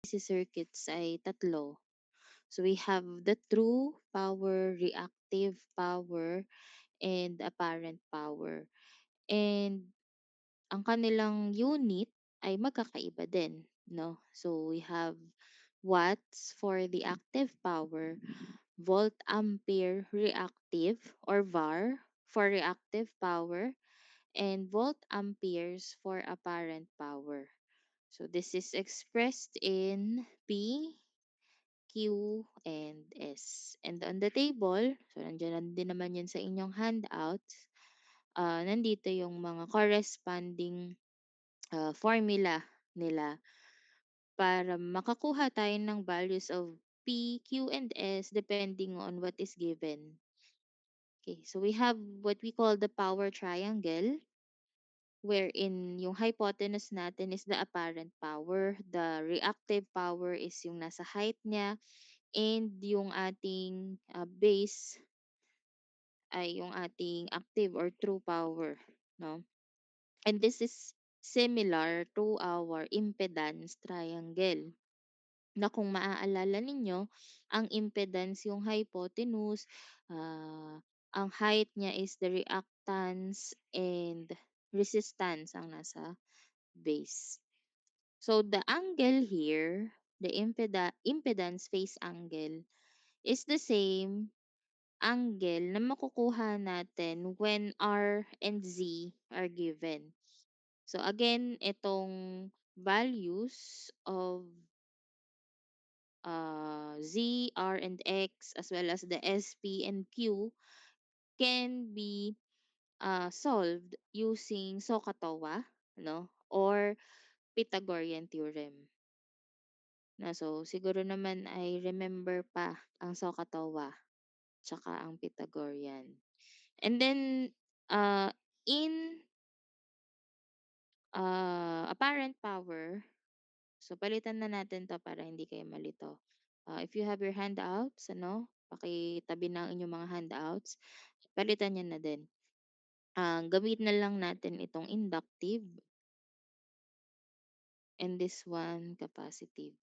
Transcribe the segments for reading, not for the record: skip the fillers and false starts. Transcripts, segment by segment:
DC circuits ay tatlo. So we have the true power, reactive power, and apparent power. And ang kanilang unit ay magkakaiba din, no? So we have watts for the active power, volt ampere reactive or VAR for reactive power, and volt amperes for apparent power. So this is expressed in P, Q, and S. And on the table, so nandiyan din naman yan sa inyong handouts, nandito yung mga corresponding formula nila para makakuha tayo ng values of P, Q, and S depending on what is given. Okay, so we have what we call the power triangle wherein yung hypotenuse natin is the apparent power, the reactive power is yung nasa height niya, and yung ating base ay yung ating active or true power, no? And this is similar to our impedance triangle na kung maaalala ninyo, ang impedance yung hypotenuse, ang height niya is the reactance, and resistance ang nasa base. So the angle here, the impedance phase angle, is the same angle na makukuha natin when R and Z are given. So again, itong values of Z, R, and X, as well as the S, P, and Q can be solved using SOHCAHTOA, no? Or Pythagorean theorem. Na so siguro naman ay remember pa ang SOHCAHTOA tsaka ang Pythagorean. And then in apparent power, so palitan na natin 'to para hindi kayo malito. If you have your handouts, ano, pakitabi na ang inyong mga handouts, palitan niyo na din. Gamitin na lang natin itong inductive and this one capacitive.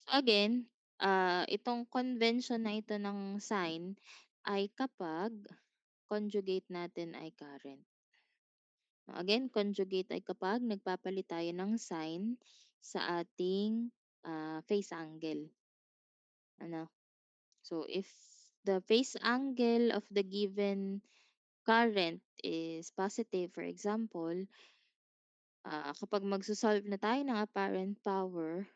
So again, itong convention na ito ng sign ay kapag conjugate natin ay current. Again, conjugate ay kapag nagpapalit tayo ng sign sa ating phase angle. Ano? So if the phase angle of the given current is positive, for example, kapag magso-solve na tayo ng apparent power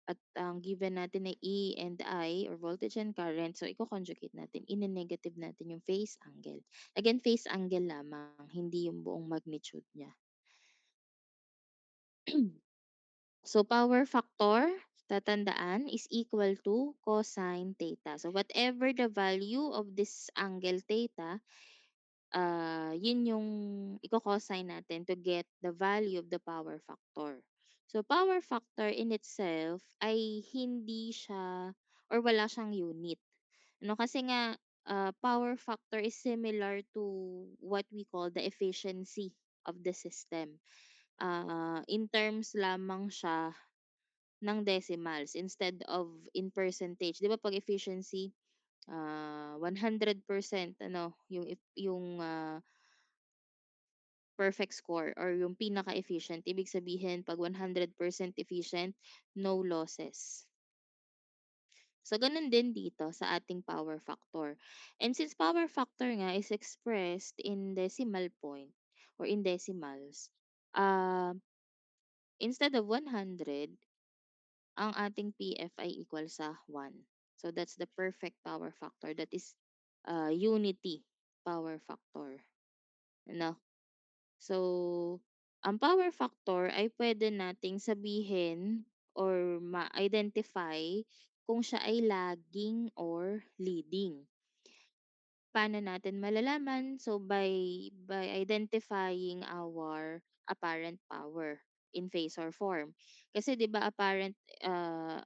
at ang given natin ay E and I or voltage and current, so iko-conjugate natin, ine-negative natin yung phase angle. Again, phase angle lamang, hindi yung buong magnitude niya. So power factor, tatandaan, is equal to cosine theta. So whatever the value of this angle theta, yun yung iko-cosine natin to get the value of the power factor. So power factor in itself ay hindi siya or wala siyang unit. Ano kasi nga power factor is similar to what we call the efficiency of the system. In terms lamang siya ng decimals instead of in percentage. 'Di ba 'pag efficiency, 100% ano, yung perfect score or yung pinaka-efficient. Ibig sabihin 'pag 100% efficient, no losses. So ganun din dito sa ating power factor. And since power factor nga is expressed in decimal point or in decimals, uh, instead of 100, ang ating PF ay equal sa 1. So that's the perfect power factor. That is unity power factor. No? So, ang power factor ay pwede nating sabihin or ma-identify kung siya ay lagging or leading. Paano natin malalaman? So by identifying our apparent power in phasor form. Kasi 'di ba apparent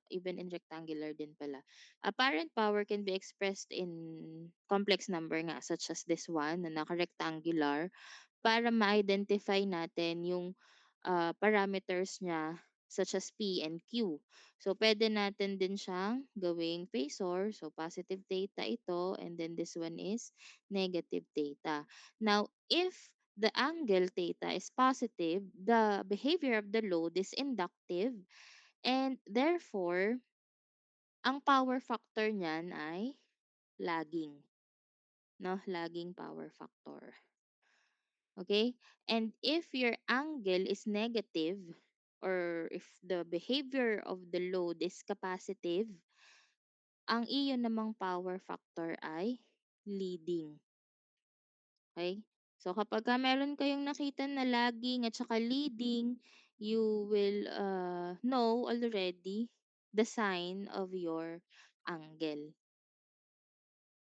even in rectangular din pala. Apparent power can be expressed in complex number nga such as this one na naka-rectangular para ma-identify natin yung parameters niya such as P and Q. So, pwede natin din siyang gawing phasor. So, positive theta ito, and then this one is negative theta. Now, if the angle theta is positive, the behavior of the load is inductive, and therefore, ang power factor niyan ay lagging. No? Lagging power factor. Okay? And if your angle is negative, or if the behavior of the load is capacitive, ang iyo namang power factor ay leading. Okay? So kapag meron kayong nakita na lagging at saka leading, you will know already the sign of your angle.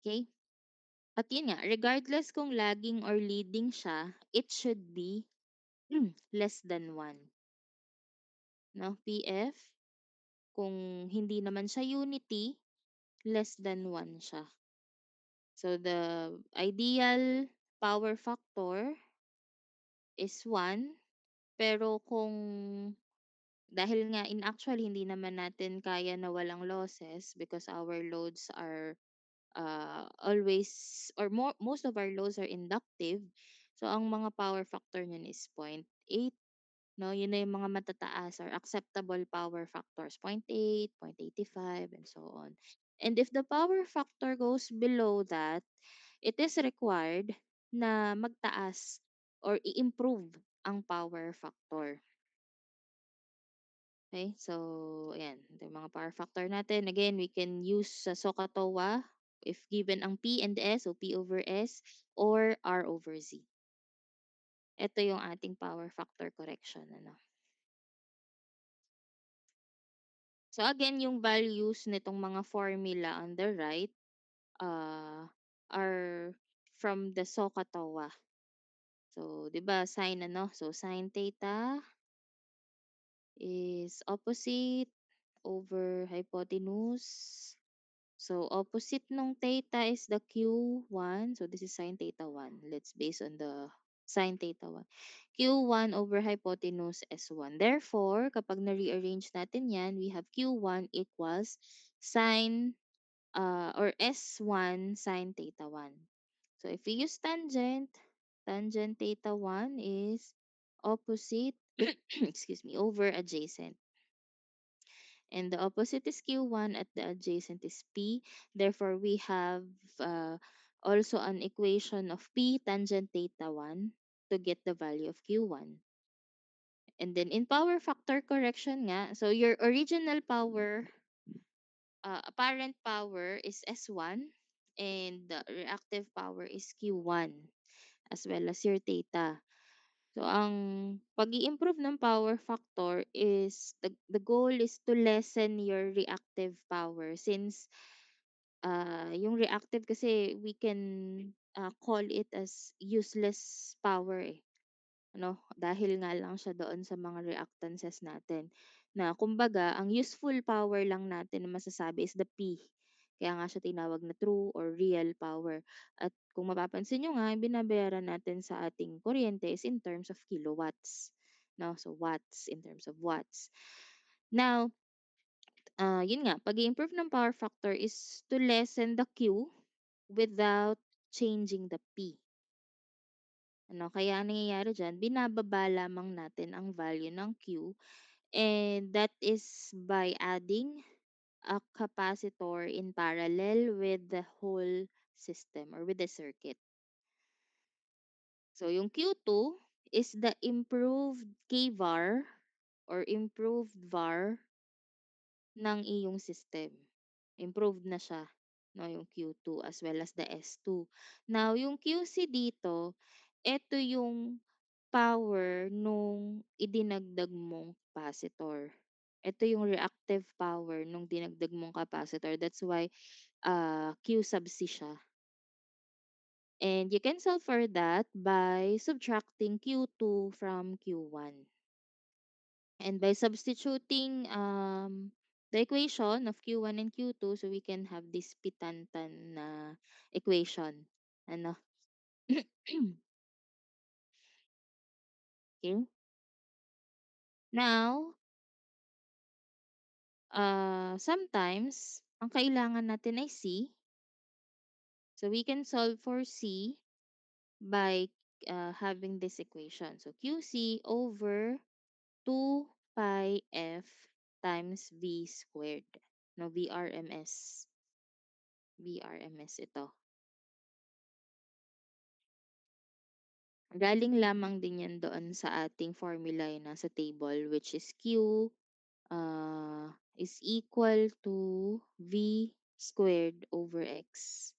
Okay? At yun nga, regardless kung lagging or leading siya, it should be less than 1. No? PF, kung hindi naman siya unity, less than 1 siya. So the ideal power factor is 1, pero kung dahil nga in actual hindi naman natin kaya na walang losses because our loads are always, or most of our loads are inductive. So ang mga power factor niyan is 0.8. No, yun na yung mga matataas or acceptable power factors, 0.8, 0.85, and so on. And if the power factor goes below that, it is required na magtaas or i-improve ang power factor. Okay, so ayan, ito yung mga power factor natin. Again, we can use sa SOHCAHTOA if given ang P and S, so P over S, or R over Z. Ito yung ating power factor correction. Ano? So again, yung values nitong mga formula on the right uh, are from the SOHCAHTOA. So, 'di ba, sin ano? So, sin theta is opposite over hypotenuse. So, opposite nung theta is the Q1. So, this is sin theta 1. Let's base on the sin theta 1. Q1 over hypotenuse S1. Therefore, kapag na-rearrange natin yan, we have Q1 equals sin or S1 sin theta 1. So, if we use tangent, tangent theta 1 is opposite, excuse me, over adjacent. And the opposite is Q1 at the adjacent is P. Therefore, we have uh, also an equation of P tangent theta 1 to get the value of Q1. And then in power factor correction nga, so your original power, apparent power is S1, and the reactive power is Q1, as well as your theta. So, ang pag improve ng power factor is the goal is to lessen your reactive power, since yung reactive kasi we can call it as useless power eh. Ano, dahil nga lang siya doon sa mga reactances natin. Na kumbaga, ang useful power lang natin na masasabi is the P. Kaya nga siya tinawag na true or real power. At kung mapapansin nyo nga, binabayaran natin sa ating kuryente is in terms of kilowatts. No? So, watts in terms of watts. Now, yun nga, pag improve ng power factor is to lessen the Q without changing the P. Ano, kaya ang nangyayari diyan, binababa lamang natin ang value ng Q, and that is by adding a capacitor in parallel with the whole system or with the circuit. So yung Q2 is the improved kVAR or improved VAR ng iyong system. Improved na siya, no, yung Q2 as well as the S2. Now, yung QC dito, ito yung power nung idinagdag mong capacitor. Ito yung reactive power nung dinagdag mong capacitor. That's why Q sub C siya. And you can solve for that by subtracting Q2 from Q1. And by substituting the equation of Q1 and Q2, so we can have this pitantan na equation. Ano? Okay. Now, Sometimes ang kailangan natin ay C. So we can solve for C by having this equation. So QC over 2 pi F times V squared. No, VRMS. VRMS ito. Galing lamang din yan doon sa ating formula yung nasa table, which is Q is equal to V squared over X.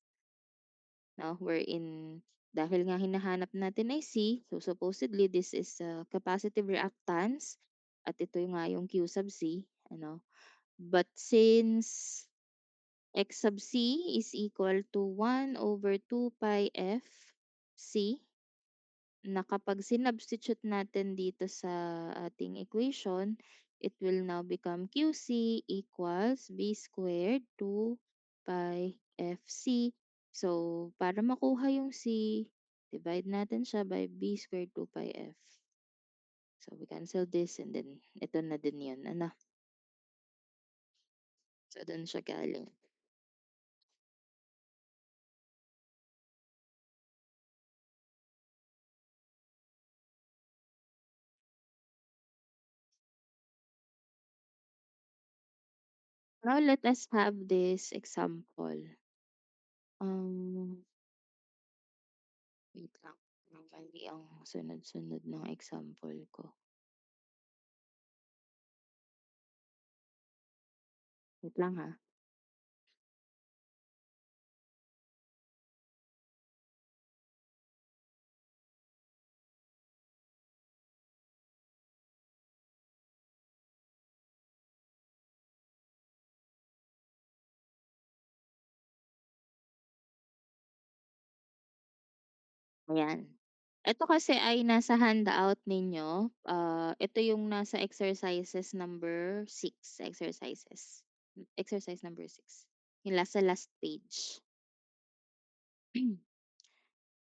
Now, wherein dahil nga hinahanap natin ay C, so supposedly this is capacitive reactance at ito yung nga yung Q sub C. Ano? But since X sub C is equal to 1 over 2 pi F C, na kapag sinubstitute natin dito sa ating equation, it will now become QC equals B squared 2 pi FC. So, para makuha yung C, divide natin siya by B squared 2 pi F. So, we cancel this and then ito na din yun. Ano? So, doon siya galing. Now, let us have this example. Um, Wait lang. Mali ang sunod-sunod ng example ko. Wait lang ha. Ayan. Ito kasi ay nasa handout ninyo. Ito yung nasa exercises number 6. Exercises. Exercise number 6. Yung sa last page.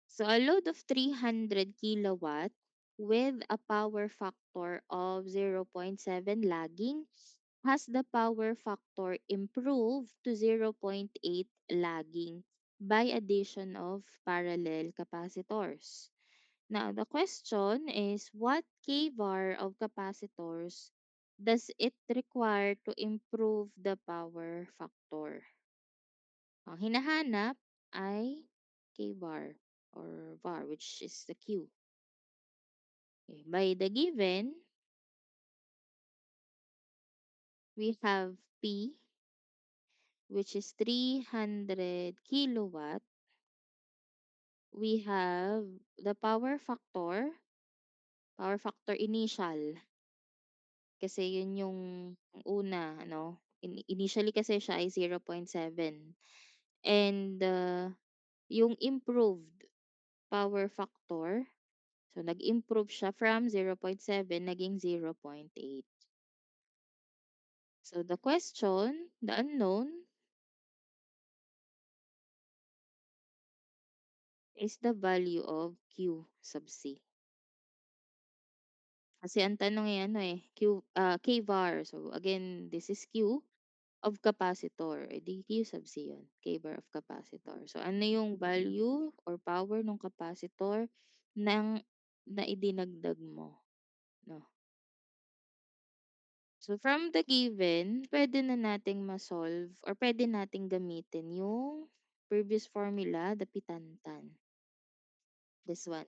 So a load of 300 kilowatt with a power factor of 0.7 lagging has the power factor improved to 0.8 lagging by addition of parallel capacitors. Now, the question is, what kVAR of capacitors does it require to improve the power factor? Ang hinahanap ay kVAR or VAR, which is the Q. Okay. By the given, we have P, which is 300 kilowatt. We have the power factor initial. Kasi yun yung una, ano, initially kasi siya ay 0.7. And yung improved power factor, so nag-improve siya from 0.7 naging 0.8. So the question, the unknown, is the value of Q sub C. Kasi ang tanong ay ano eh, kVAR. So again, this is Q of capacitor. Eh di Q sub C yun, kVAR of capacitor. So ano yung value or power ng capacitor ng na idinagdag mo, no? So from the given, pwede na nating ma-solve or pwede nating gamitin yung previous formula, the pitantan. This one.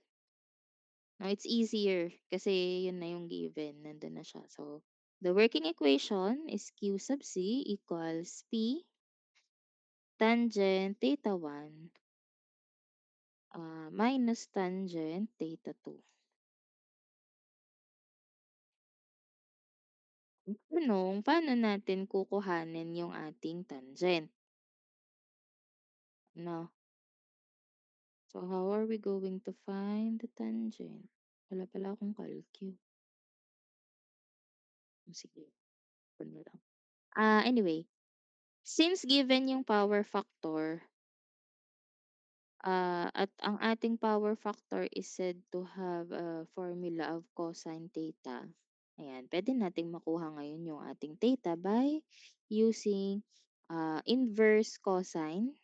Now it's easier kasi yun na yung given, nandun na siya. So the working equation is Q sub C equals P tangent theta 1 minus tangent theta 2. Tanong, paano natin kukuhanin yung ating tangent? No? So, how are we going to find the tangent? Wala pala akong calcu. Sige, ito na lang. Anyway, since given yung power factor, at ang ating power factor is said to have a formula of cosine theta. Ayan, pwede nating makuha ngayon yung ating theta by using inverse cosine,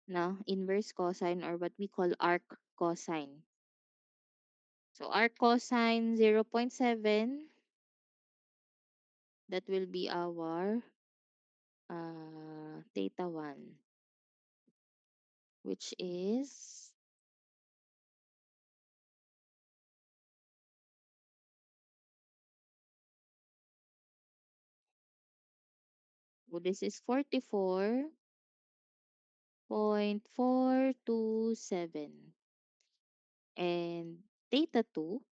no? Inverse cosine or what we call arc cosine. So arc cosine 0.7, that will be our theta 1, which is, this is 44.427. And theta 2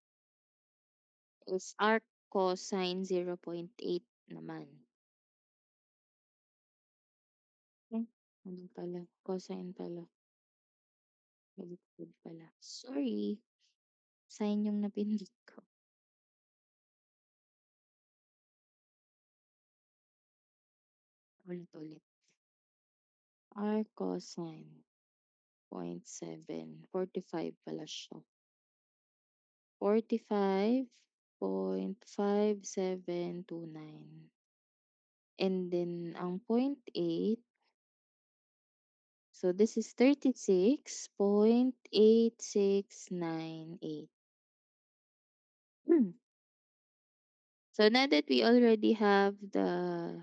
is arc cosine 0.8 naman. Eh, ano pala? Cosine pala. Baliktad pala. Sorry. Sine yung napindot ko. Ulit-ulit. Arc cosine 0.7. 45 pala siya. 45.5729. And then, ang 0.8, so this is 36.8698. So now that we already have the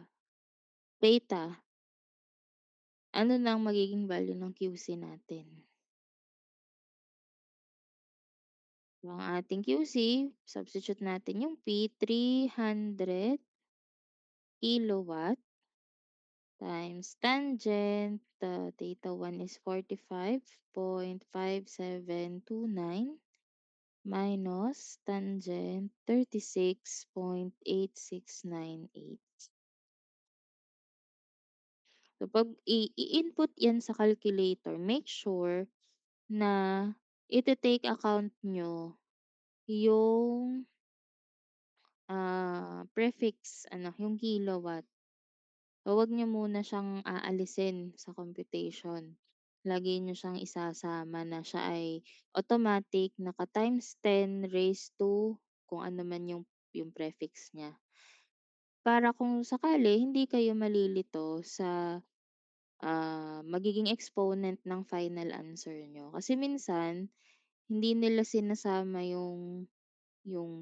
data, ano na ang magiging value ng QC natin? So, ang ating QC, substitute natin yung P, 300 kilowatt times tangent, theta 1 is 45.5729 minus tangent 36.8698. So, pag i-input yan sa calculator, make sure na ite-take account nyo yung prefix, ano, yung kilowatt. So, wag niyo muna siyang aalisin sa computation. Lagi niyo siyang isasama na siya ay automatic naka-times 10 raised to kung ano man yung prefix niya. Para kung sakali hindi kayo malilito sa magiging exponent ng final answer niyo. Kasi minsan hindi nila sinasama yung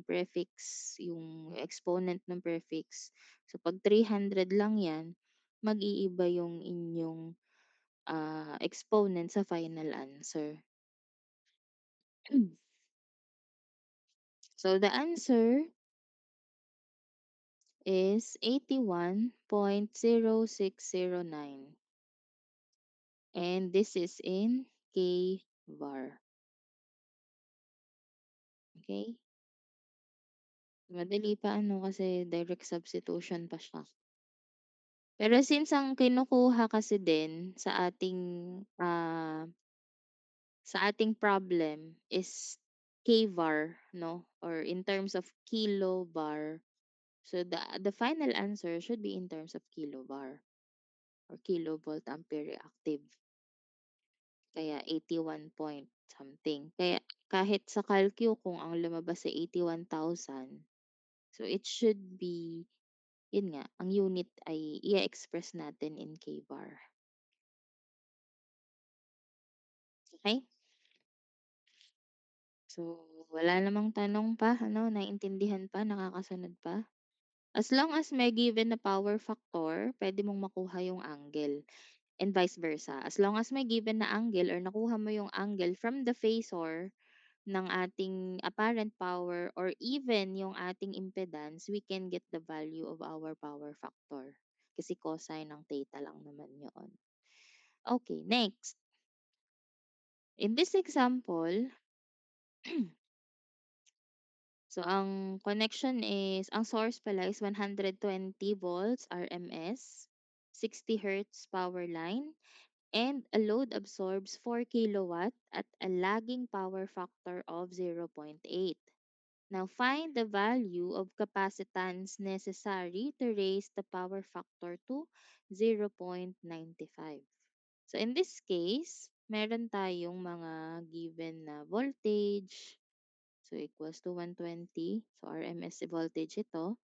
prefix, yung exponent ng prefix. So, 'pag 300 lang 'yan, mag-iiba yung inyong, exponent sa final answer. So, the answer is 81.0609, and this is in kVAR. Okay? Madali pa ano kasi direct substitution pa siya. Pero since ang kinukuha kasi din sa ating problem is kVAR, no? Or in terms of kiloVAR. So the final answer should be in terms of kiloVAR or kilovolt ampere reactive. Kaya 81 point something. Kaya kahit sa calcu kung ang lumabas ay 81,000, so it should be, yun nga, ang unit ay i-express natin in kVAR. Okay? So, wala namang tanong pa, ano, naintindihan pa, nakakasunod pa? As long as may given na power factor, pwede mong makuha yung angle and vice versa. As long as may given na angle or nakuha mo yung angle from the phasor ng ating apparent power or even yung ating impedance, we can get the value of our power factor. Kasi cosine ng theta lang naman yun. Okay, next. In this example, so ang connection is, ang source pala is 120 volts RMS, 60 hertz power line, and a load absorbs 4 kilowatt at a lagging power factor of 0.8. Now find the value of capacitance necessary to raise the power factor to 0.95. So in this case, meron tayong mga given na voltage. So equals to 120. So RMS voltage ito.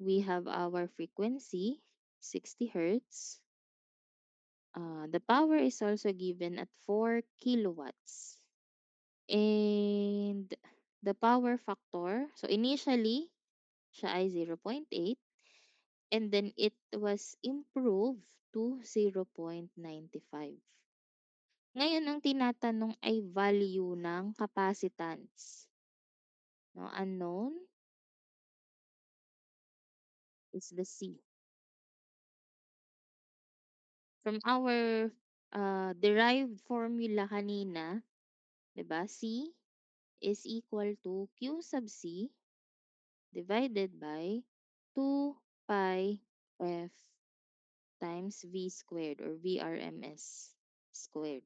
we have our frequency, 60 hertz. The power is also given at 4 kilowatts. And the power factor, so initially, siya ay 0.8 and then it was improved to 0.95. Ngayon, ang tinatanong ay value ng capacitance. No, unknown is the C. From our derived formula kanina, 'di ba? C is equal to Q sub C divided by 2 pi F times V squared or VRMS squared.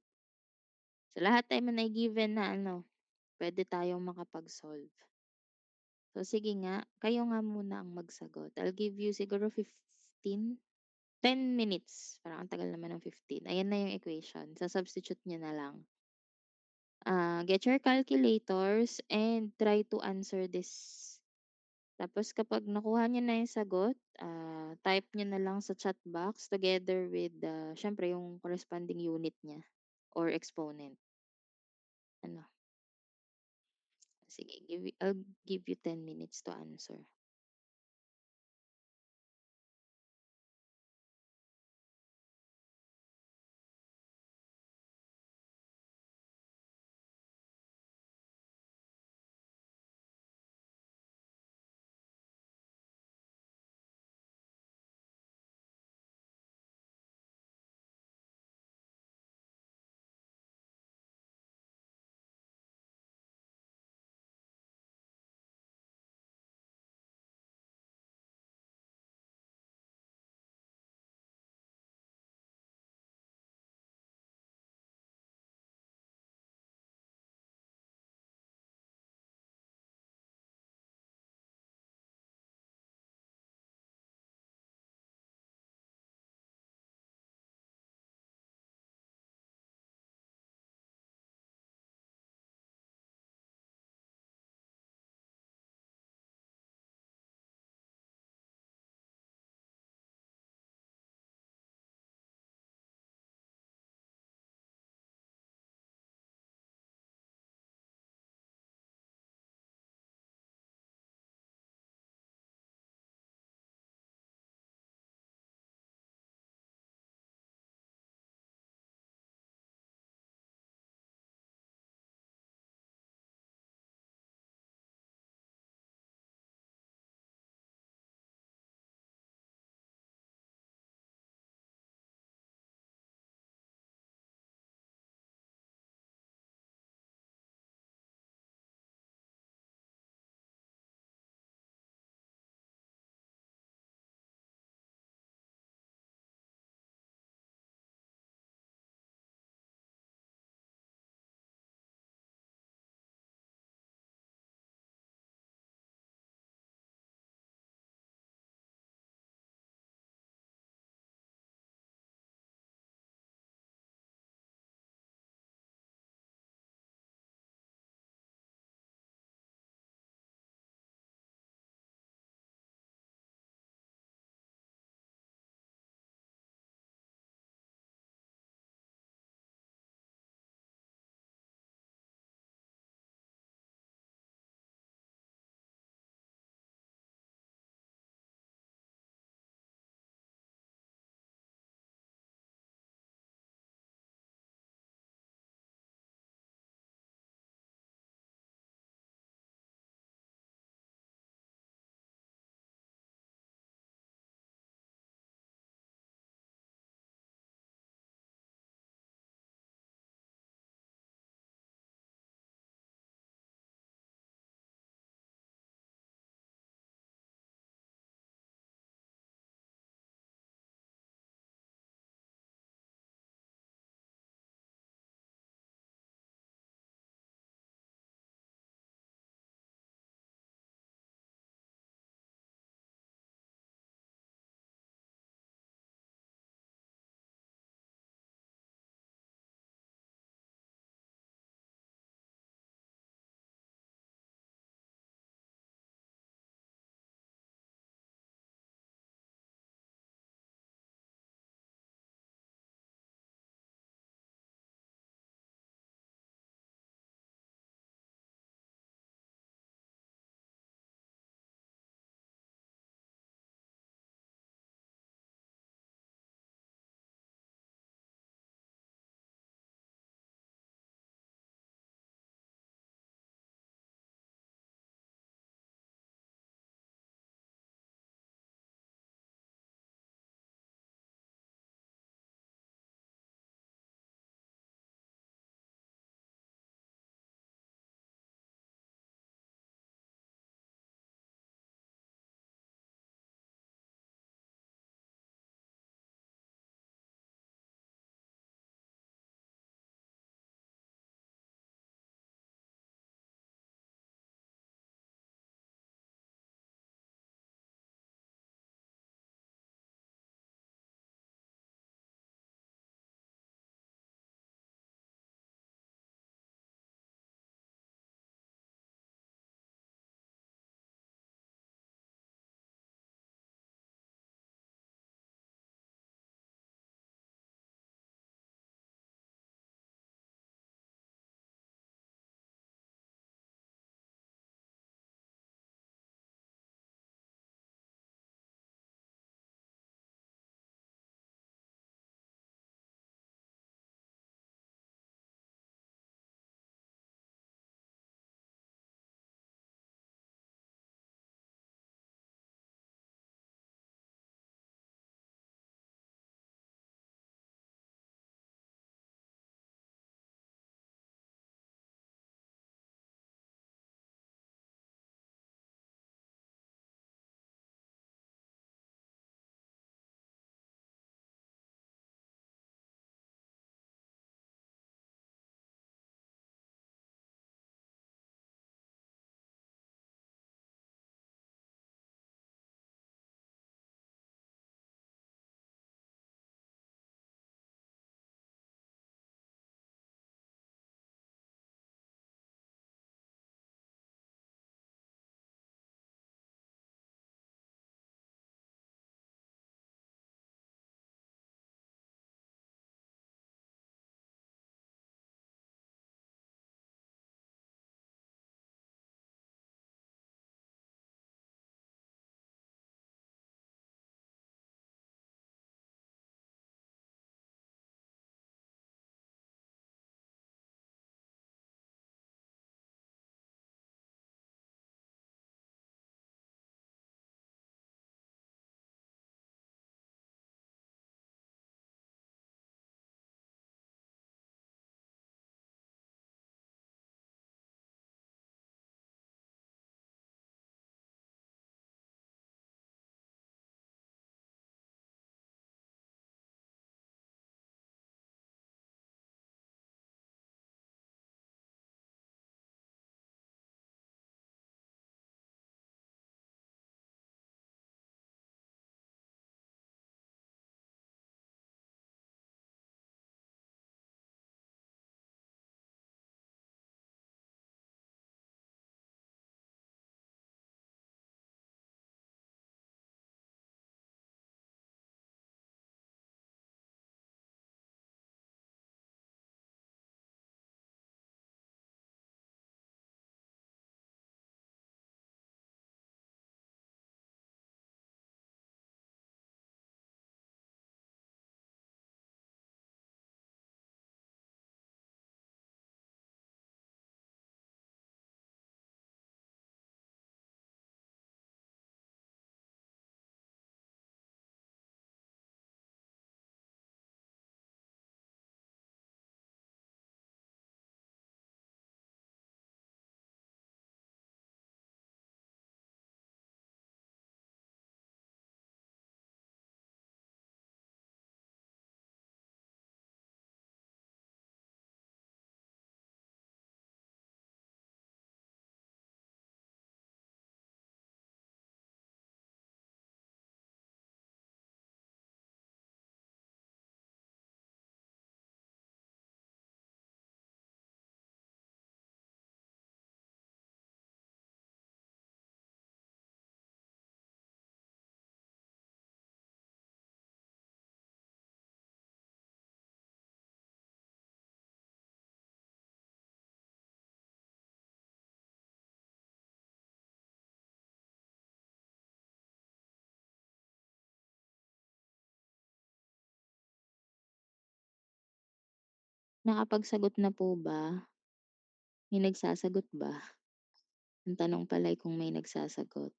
So, lahat naman ay given na ano, pwede tayong makapag-solve. So, sige nga, kayo nga muna ang magsagot. I'll give you siguro 10 minutes. Parang ang tagal naman ng 15. Ayan na yung equation. Sa-substitute niyo na lang. Get your calculators and try to answer this. Tapos kapag nakuha niyo na yung sagot, type niyo na lang sa chat box together with, siyempre yung corresponding unit niya or exponent. Ano, sige, I'll give you 10 minutes to answer. Nakapagsagot na po ba? May nagsasagot ba? Ang tanong pala ay kung may nagsasagot.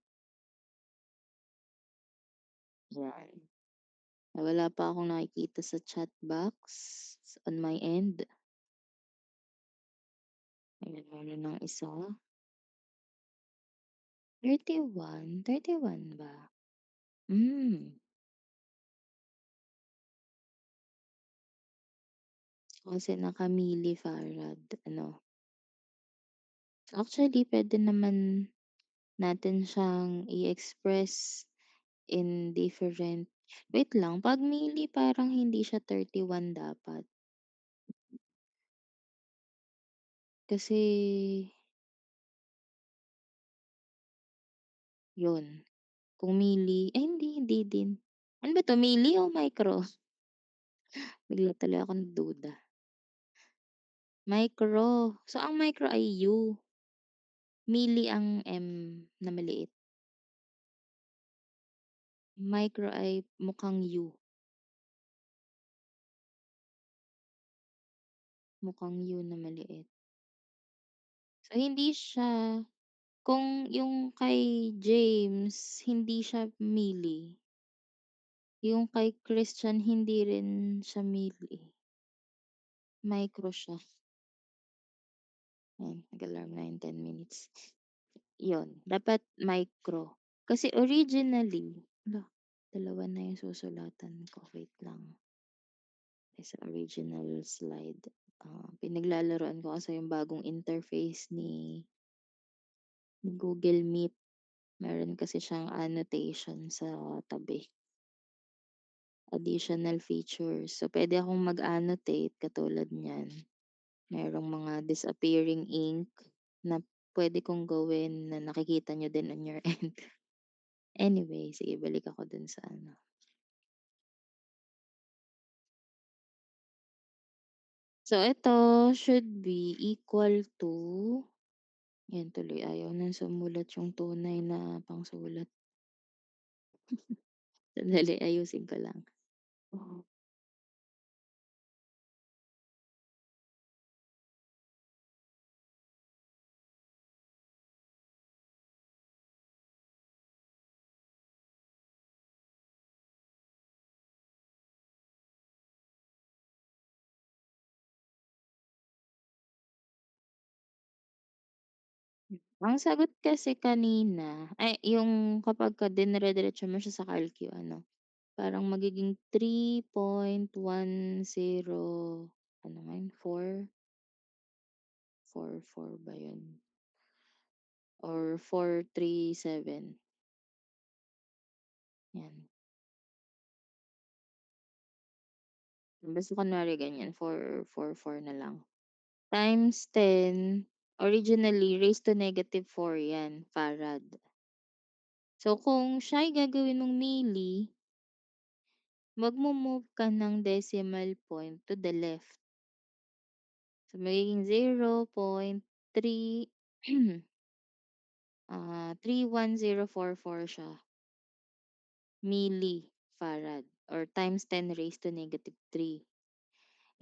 Yan. Wala pa akong nakikita sa chat box on my end. Ayan, meron ng isa. 31 ba? Hmm, kasi naka-millifarad ano. Actually puwede naman natin siyang i-express in different wait lang, 'pag milli parang hindi siya 31 dapat. Kasi 'yun, kung milli ay hindi din. Ano ba 'to, milli o micro? Bigla tuloy akong nagduda. Micro. So, ang micro ay U, milli ang M na maliit. Micro ay mukhang U, mukhang U na maliit. So, hindi siya kung yung kay James hindi siya milli, yung kay Christian hindi rin siya milli, micro siya. Ayan, nag-alarm na yung 10 minutes. 'Yun, dapat micro. Kasi originally hala, dalawa na yung susulatan ko, wait lang. Sa original slide, pinaglalaruan ko kasi yung bagong interface ni Google Meet. Meron kasi siyang annotation sa tabi, additional features. So, puwede akong mag-annotate katulad niyan. Merong mga disappearing ink na puwede kong gawin na nakikita niyo din on your end. Anyway, sige balik ako dun sa ano. So, ito should be equal to 'yan tuloy ayaw ng sumulat yung tunay na pangsulat. Sandali ayusin ko lang. Oo. Ang sagot kasi kanina ay yung kapagka dinire-diretso mo siya sa Calcu ano, parang magiging 3.10 ano nga yun, 444 ba yun or 437, 'yan. Basta kunwari ganyan, 444 na lang. Times 10, originally raised to -4 'yan, farad. So, kung siya ay gagawin mong milli, magmo-move ka ng decimal point to the left. So, magiging 0.3 31044 siya, millifarad or times 10 raised to -3.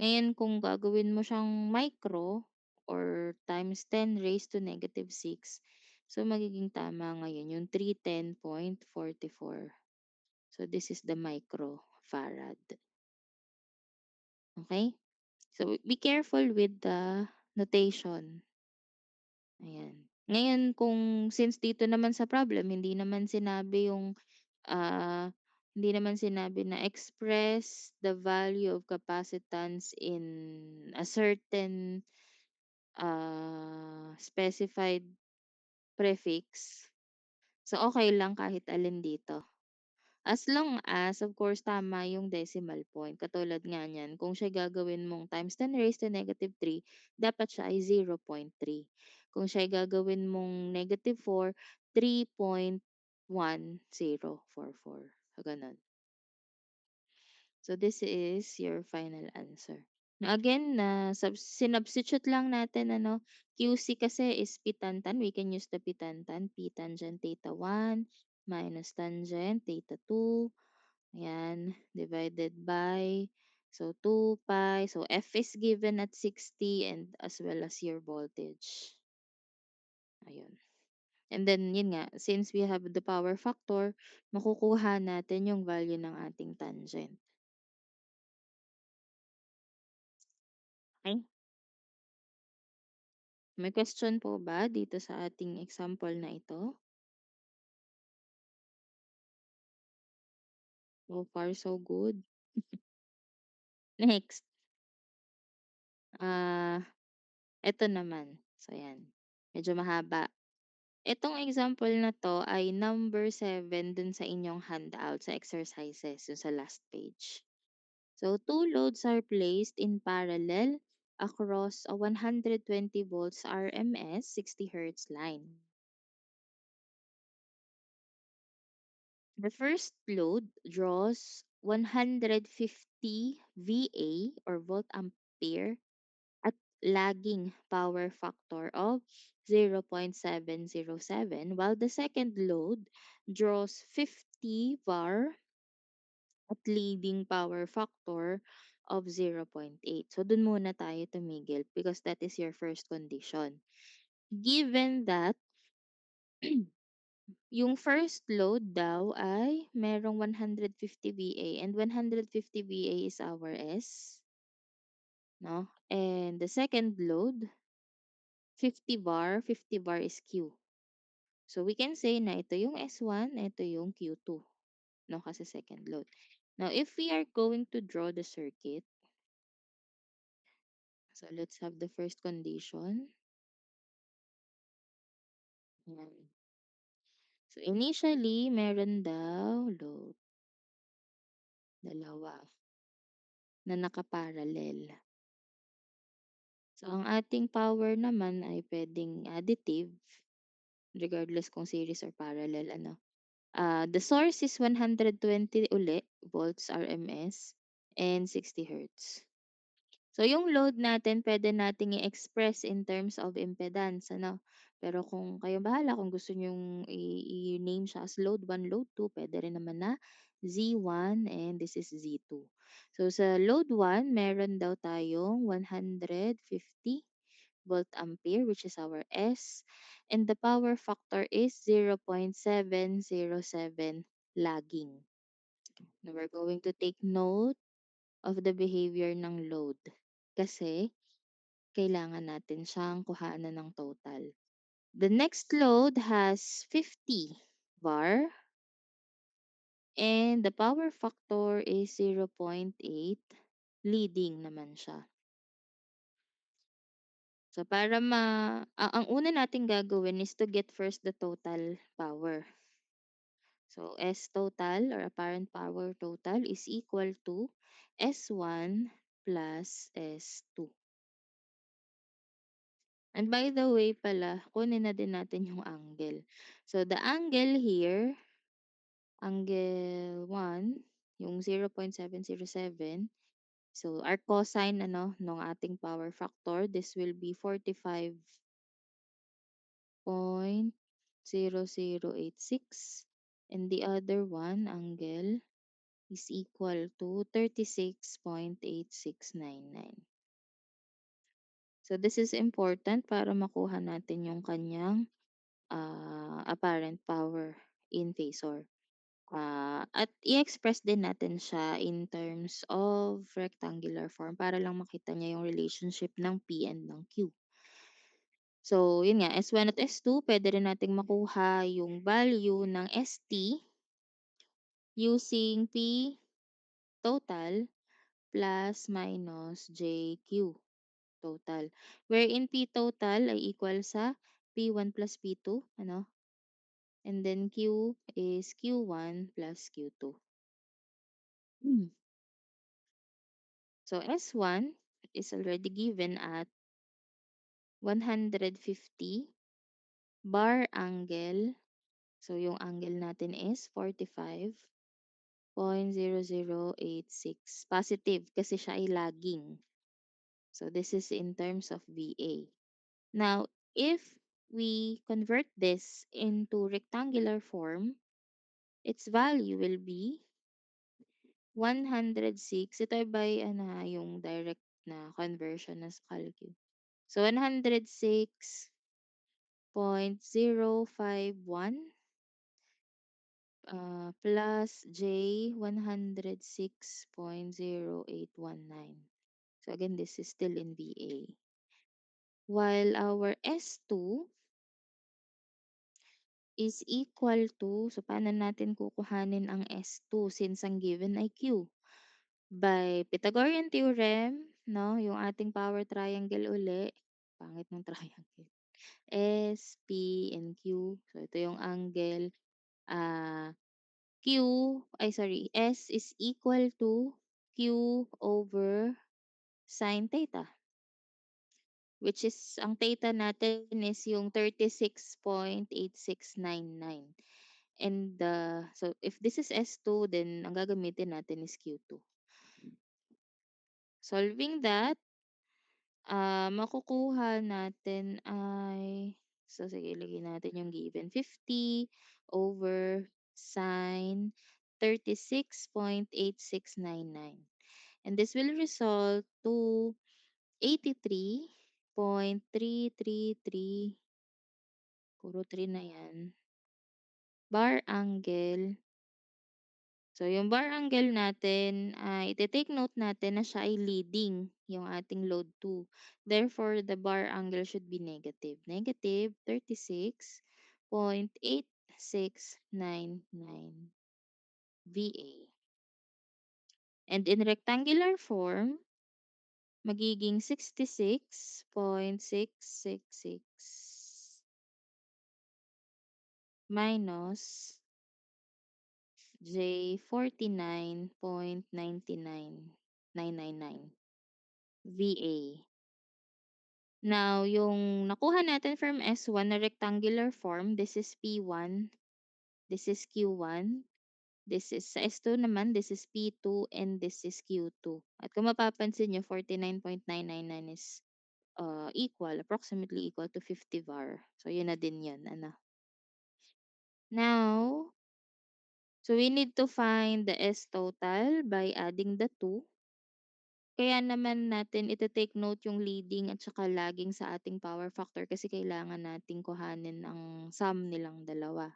Ngayon kung gagawin mo siyang micro or times 10 raised to -6, so magiging tama ngayon yung 310.44. So, this is the microfarad. Okay? So, be careful with the notation. Ayan. Ngayon kung since dito naman sa problem hindi naman sinabi na express the value of capacitance in a certain, specified prefix. So, okey lang kahit alin dito. As long as of course tama yung decimal point. Katulad nga niyan kung siya gagawin mong times 10 raised to -3 dapat siya ay 0.3. Kung siya ay gagawin mong -4, 3.1044, so gano'n. So this is your final answer. Now again sinubstitute lang natin ano, QC kasi is P-tan-tan, we can use the P-tan-tan, P tangent theta 1 minus tangent theta 2. Ayan, divided by So 2 pi. So F is given at 60 and as well as your voltage. Ayun. And then yun nga, since we have the power factor, makukuha natin yung value ng ating tangent. Okay? May question po ba dito sa ating example na ito? So far, so good. Next. Ah, Eto naman. So yan. Medyo mahaba. Itong example na 'to ay number 7 dun sa inyong handout sa exercises, dun sa last page. So, two loads are placed in parallel across a 120 volts RMS 60 hertz line. The first load draws 150 VA or volt ampere at lagging power factor of 0.707, while the second load draws 50 var at leading power factor of 0.8. So, dun muna tayo tumigil because that is your first condition. Given that yung first load daw ay merong 150 VA and 150 VA is our S, no? And the second load, 50 bar is Q. So we can say na ito yung S1, ito yung Q2, no? Kasi second load. Now, if we are going to draw the circuit, so let's have the first condition. Yan. So initially, meron daw load, dalawa, na nakaparallel. So ang ating power naman ay pwedeng additive, regardless kung series or parallel, ano. The source is 120 uli, volts RMS, and 60 hertz. So, yung load natin pwede nating i-express in terms of impedance, ano. Pero kung kayo bahala kung gusto niyong i-name siya as load 1, load 2, pwede rin naman na Z1 and this is Z2. So, sa load 1, meron daw tayong 150 volt ampere, which is our S, and the power factor is 0.707 lagging. Now, we're going to take note of the behavior ng load kasi kailangan natin siyang kuhanan ng total. The next load has 50 var and the power factor is 0.8, leading naman siya. So para ang una nating gagawin is to get first the total power. So S total or apparent power total is equal to S1 plus S2. And by the way pala, kunin na din natin yung angle. So the angle here, angle 1, yung 0.707. So our cosine ano nung ating power factor, this will be 45.0086, and the other one angle is equal to 36.8699. So this is important para makuha natin yung kanyang apparent power in phasor. At i-express din natin siya in terms of rectangular form para lang makita niya yung relationship ng P and ng Q. So, yun nga, S1 at S2, pwede rin nating makuha yung value ng ST using P total plus minus JQ total. Wherein P total ay equal sa P1 plus P2, ano? And then Q is Q1 plus Q2. Hmm. So S1 is already given at 150 bar angle. So yung angle natin is 45.0086. Positive kasi siya ay lagging. So this is in terms of VA. Now, if we convert this into rectangular form, its value will be 106, ito ay by ano, yung direct na conversion na sa Calcu. So, 106.051 plus J 106.0819. So again, this is still in VA. While our S2 is equal to, so paano natin kukuhanin ang S2 since ang given ay Q? By Pythagorean theorem, no? Yung ating power triangle uli. Pangit ng triangle. S, P, and Q. So ito yung angle. Ah, Q, ay sorry, S is equal to Q over sine theta. Which is, ang theta natin is yung 36.8699. And so if this is S2, then ang gagamitin natin is Q2. Solving that, makukuha natin ay, so sige, ilagay natin yung given 50 over sine 36.8699. And this will result to 83.333, puro 3 na yan, bar angle. So, yung bar angle natin, ite-take note natin na siya ay leading yung ating load 2. Therefore, the bar angle should be negative. Negative 36.8699 VA. And in rectangular form, magiging 66.666 minus J 49.99999 VA. Now, yung nakuha natin from S1 na rectangular form, this is P1, this is Q1, this is sa S2 naman, this is P2, and this is Q2. At kung mapapansin nyo, 49.999 is approximately equal to 50 var. So, yun na din yun. Ano? Now, so we need to find the S total by adding the 2. Kaya naman natin ite-take note yung leading at saka lagging sa ating power factor kasi kailangan nating kuhanin ang sum nilang dalawa.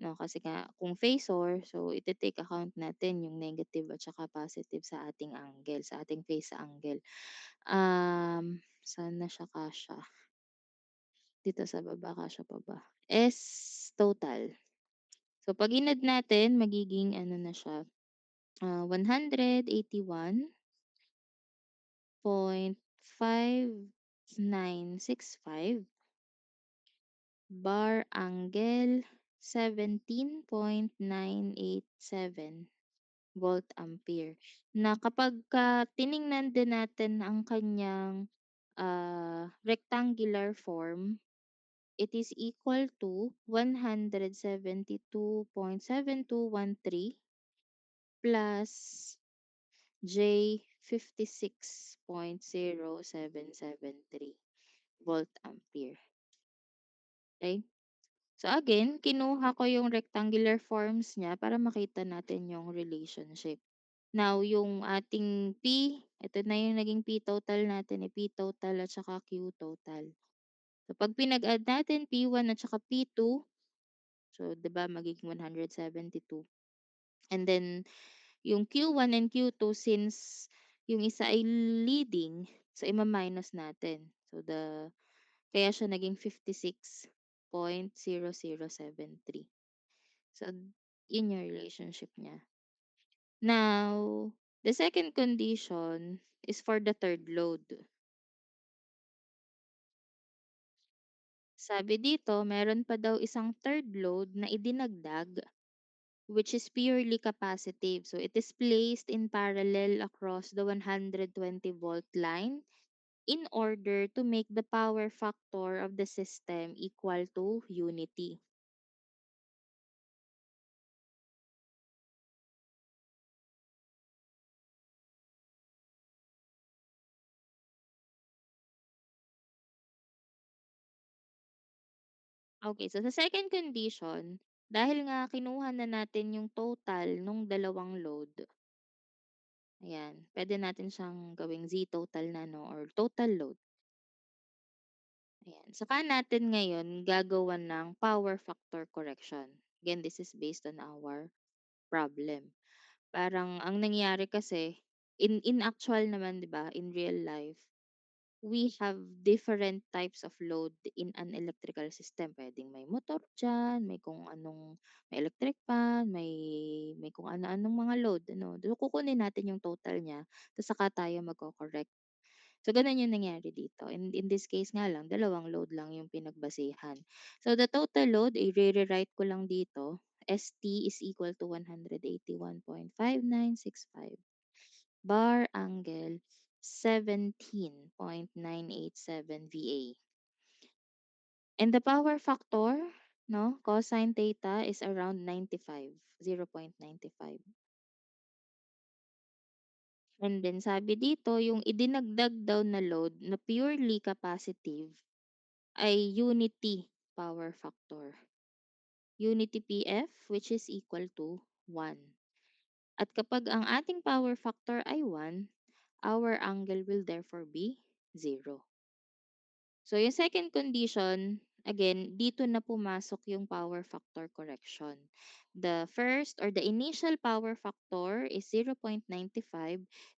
No, kasi nga kung phasor, so ite-take account natin yung negative at saka positive sa ating angle, sa ating phase angle. Saan na siya kasya? Dito sa baba, kasya pa ba? S total. So pag inad natin, magiging ano na siya, 181.5965 bar angle 17.987 volt ampere. Na kapagka tiningnan din natin ang kanyang rectangular form, it is equal to 172.7213 plus J 56.0773 volt ampere. Okay? So again, kinuha ko yung rectangular forms niya para makita natin yung relationship. Now, yung ating P, ito na yung naging P total natin, P total at saka Q total. So pag pinag-add natin P1 at saka P2, so 'di ba magiging 172. And then yung Q1 and Q2, since yung isa ay leading, so ima-minus natin. So kaya siya naging 56.0073. So yun yung relationship niya. Now, the second condition is for the third load. Sabi dito, meron pa daw isang third load na idinagdag, which is purely capacitive. So it is placed in parallel across the 120 volt line in order to make the power factor of the system equal to unity. Okay, so sa second condition, dahil nga kinuha na natin yung total nung dalawang load, Ayan, puwede natin siyang gawing Z total na 'no or total load, ayan. Saka natin ngayon gagawan ng power factor correction. Again, this is based on our problem. Parang ang nangyayari kasi in actual naman 'di ba, in real life, we have different types of load in an electrical system. Puwedeng may motor diyan, may kung anong may electric fan, may kung ano-anong mga load ano. So, kukunin natin yung total niya ta's saka tayo magko-correct. So, gano'n yung nangyari dito. In this case nga lang, dalawang load lang yung pinagbasehan. So, the total load, rewrite ko lang dito, ST is equal to 181.5965 bar angle 17.987 VA. And the power factor, no, cosine theta is around 95, 0.95. And then sabi dito, yung idinagdag daw na load na purely capacitive ay unity power factor. Unity PF which is equal to 1. At kapag ang ating power factor ay 1, our angle will therefore be 0. So yung second condition, again, dito na pumasok yung power factor correction. The first or the initial power factor is 0.95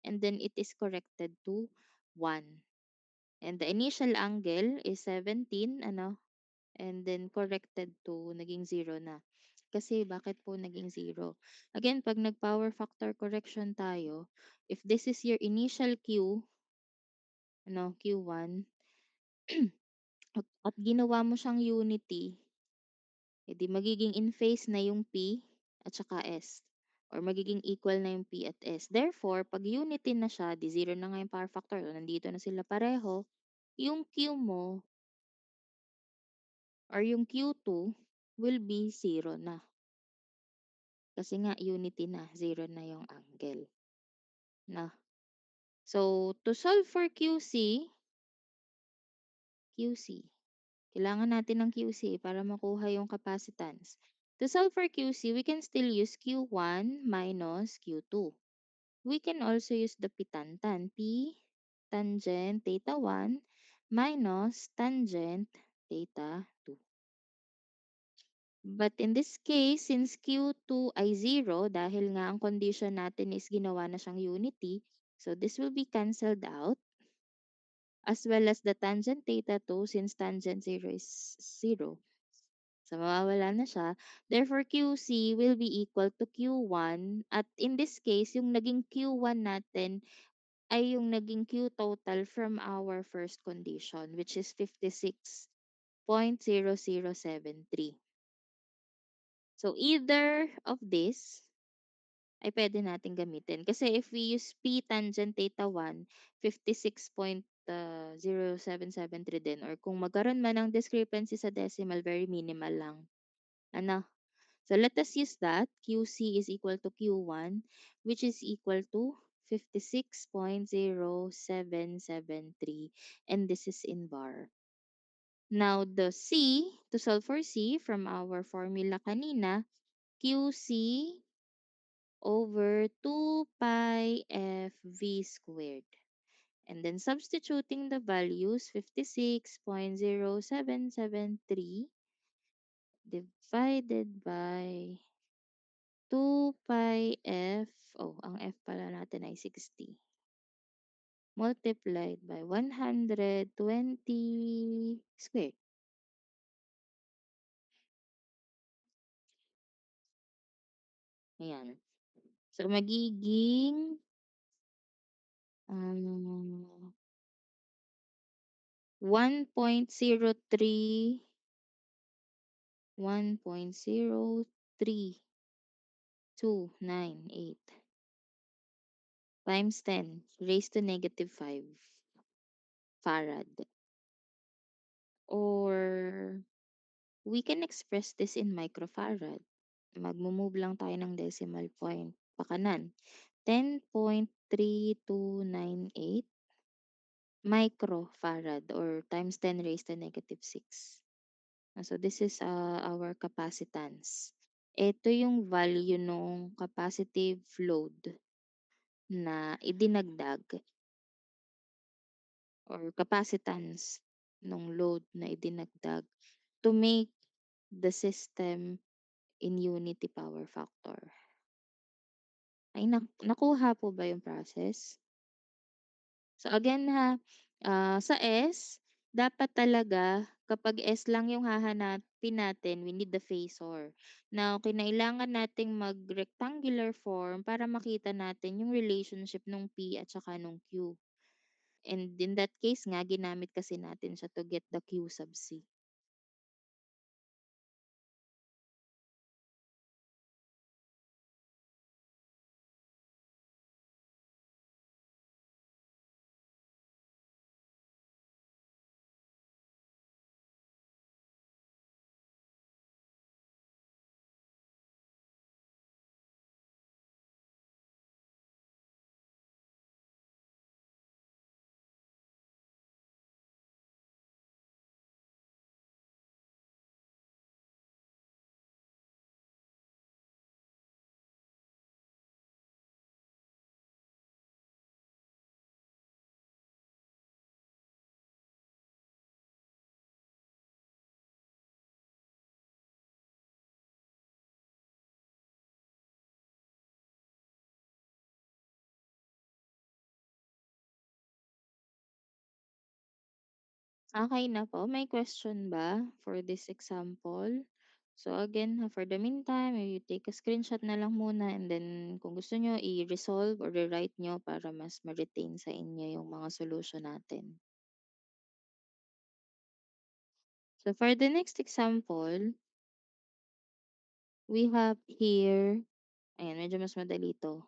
and then it is corrected to 1. And the initial angle is 17, ano, and then corrected to naging 0 na. Kasi bakit po naging 0? Again, pag nag-power factor correction tayo, if this is your initial Q, ano, Q1, at ginawa mo siyang unity, edi magiging in phase na yung P at saka S or magiging equal na yung P at S. Therefore, 'pag unity na siya, 'di zero na nga yung power factor, so nandito na sila pareho, yung Q mo or yung Q2 will be zero na. Kasi nga unity na, zero na yung angle, na. So, to solve for QC, kailangan natin ng QC para makuha yung capacitance. To solve for QC, we can still use Q1 minus Q2. We can also use the pitantan. P tangent theta 1 minus tangent theta 2. But in this case, since Q2 ay 0, dahil nga ang condition natin is ginawa na siyang unity, so this will be cancelled out as well as the tangent theta 2 since tangent 0 is 0. So, mawawala na siya. Therefore, QC will be equal to Q1 at in this case, yung naging Q1 natin ay yung naging Q total from our first condition which is 56.0073. So, either of this ay pwede natin gamitin. Kasi if we use P tangent theta 1, 56.0773 din or kung magkaroon man ng discrepancy sa decimal, very minimal lang. Ano? So let us use that. QC is equal to Q1 which is equal to 56.0773 and this is in bar. Now the C, to solve for C from our formula kanina, QC over 2 pi FV squared. And then substituting the values, 56.0773 divided by 2 pi F, oh, ang F pala natin ay 60, multiplied by 120 squared. Ayan. So, magiging 1.03 1.03298 times 10 raised to negative 5 farad. Or we can express this in microfarad. Magmo-move lang tayo ng decimal point pakanan. 10.3298 microfarad or times 10 raised to negative 6. So this is our capacitance. Ito yung value ng capacitive load na idinagdag or capacitance nung load na idinagdag to make the system in unity power factor. Ay nakuha po ba yung process? So again ha, sa S, dapat talaga kapag S lang yung hahanapin natin, we need the phasor. Now, kinailangan nating mag-rectangular form para makita natin yung relationship nung P at saka nung Q. And in that case nga, ginamit kasi natin siya to get the Q sub C. Okay na po. May question ba for this example? So again, for the meantime, you take a screenshot na lang muna and then kung gusto nyo, i-resolve or rewrite nyo para mas ma-retain sa inyo yung mga solution natin. So for the next example, we have here, ayan, medyo mas madali to.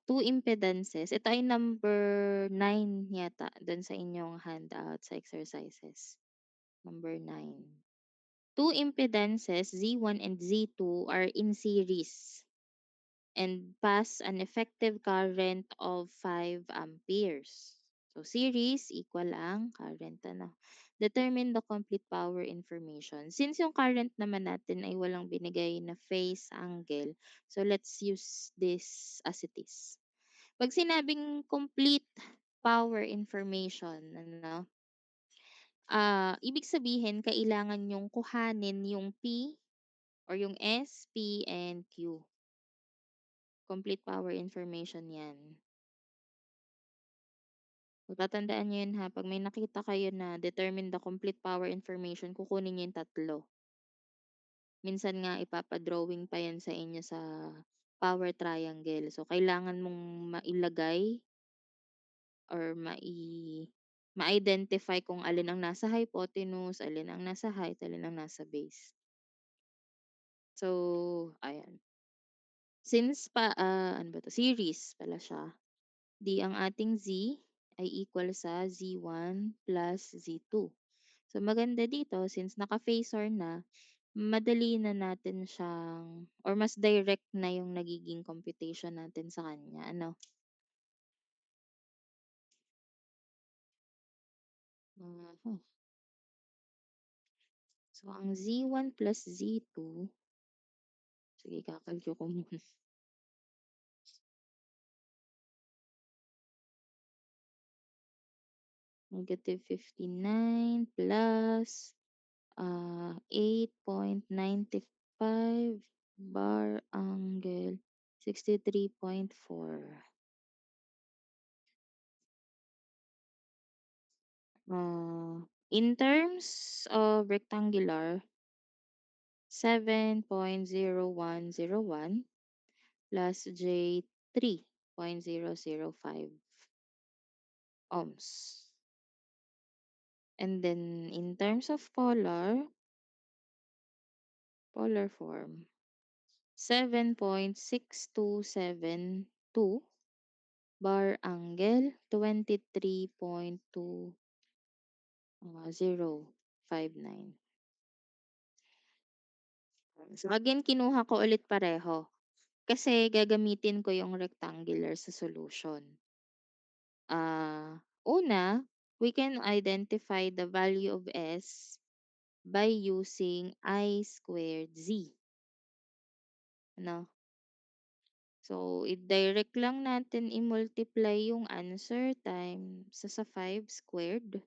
Two impedances. Ito ay number 9 yata dun sa inyong handout sa exercises. Number 9. Two impedances Z1 and Z2 are in series and pass an effective current of 5 amperes. So series equal ang current ano. Determine the complete power information. Since yung current naman natin ay walang binigay na phase angle, so let's use this as it is. Pag sinabing complete power information, ano, ibig sabihin kailangan yung kuhanin yung P or yung S, P, and Q. Complete power information yan. So, tatandaan nyo yun ha. Pag may nakita kayo na determine the complete power information, kukunin nyo yung tatlo. Minsan nga ipapadrawing pa yan sa inyo sa power triangle. So, kailangan mong mailagay or ma-identify kung alin ang nasa hypotenuse, alin ang nasa height, alin ang nasa base. So, ayan. Since ano ba 'to, series pala siya, 'di ang ating Z ay equal sa Z1 plus Z2. So maganda dito since naka-phasor na, madali na natin siyang or mas direct na yung nagiging computation natin sa kanya ano. Mhm. So ang Z1 plus Z2, sige kakalkyo ko muna. -59 plus 8.95 bar angle 63.4. In terms of rectangular, 7.0101 plus J 3.005 ohms. And then in terms of polar form, 7.6272 bar angle 23.2059. So again, kinuha ko ulit pareho. Kasi gagamitin ko yung rectangular sa solution. Una, we can identify the value of S by using I squared Z. Ano? So, i-direct lang natin i-multiply yung answer times sa 5 squared,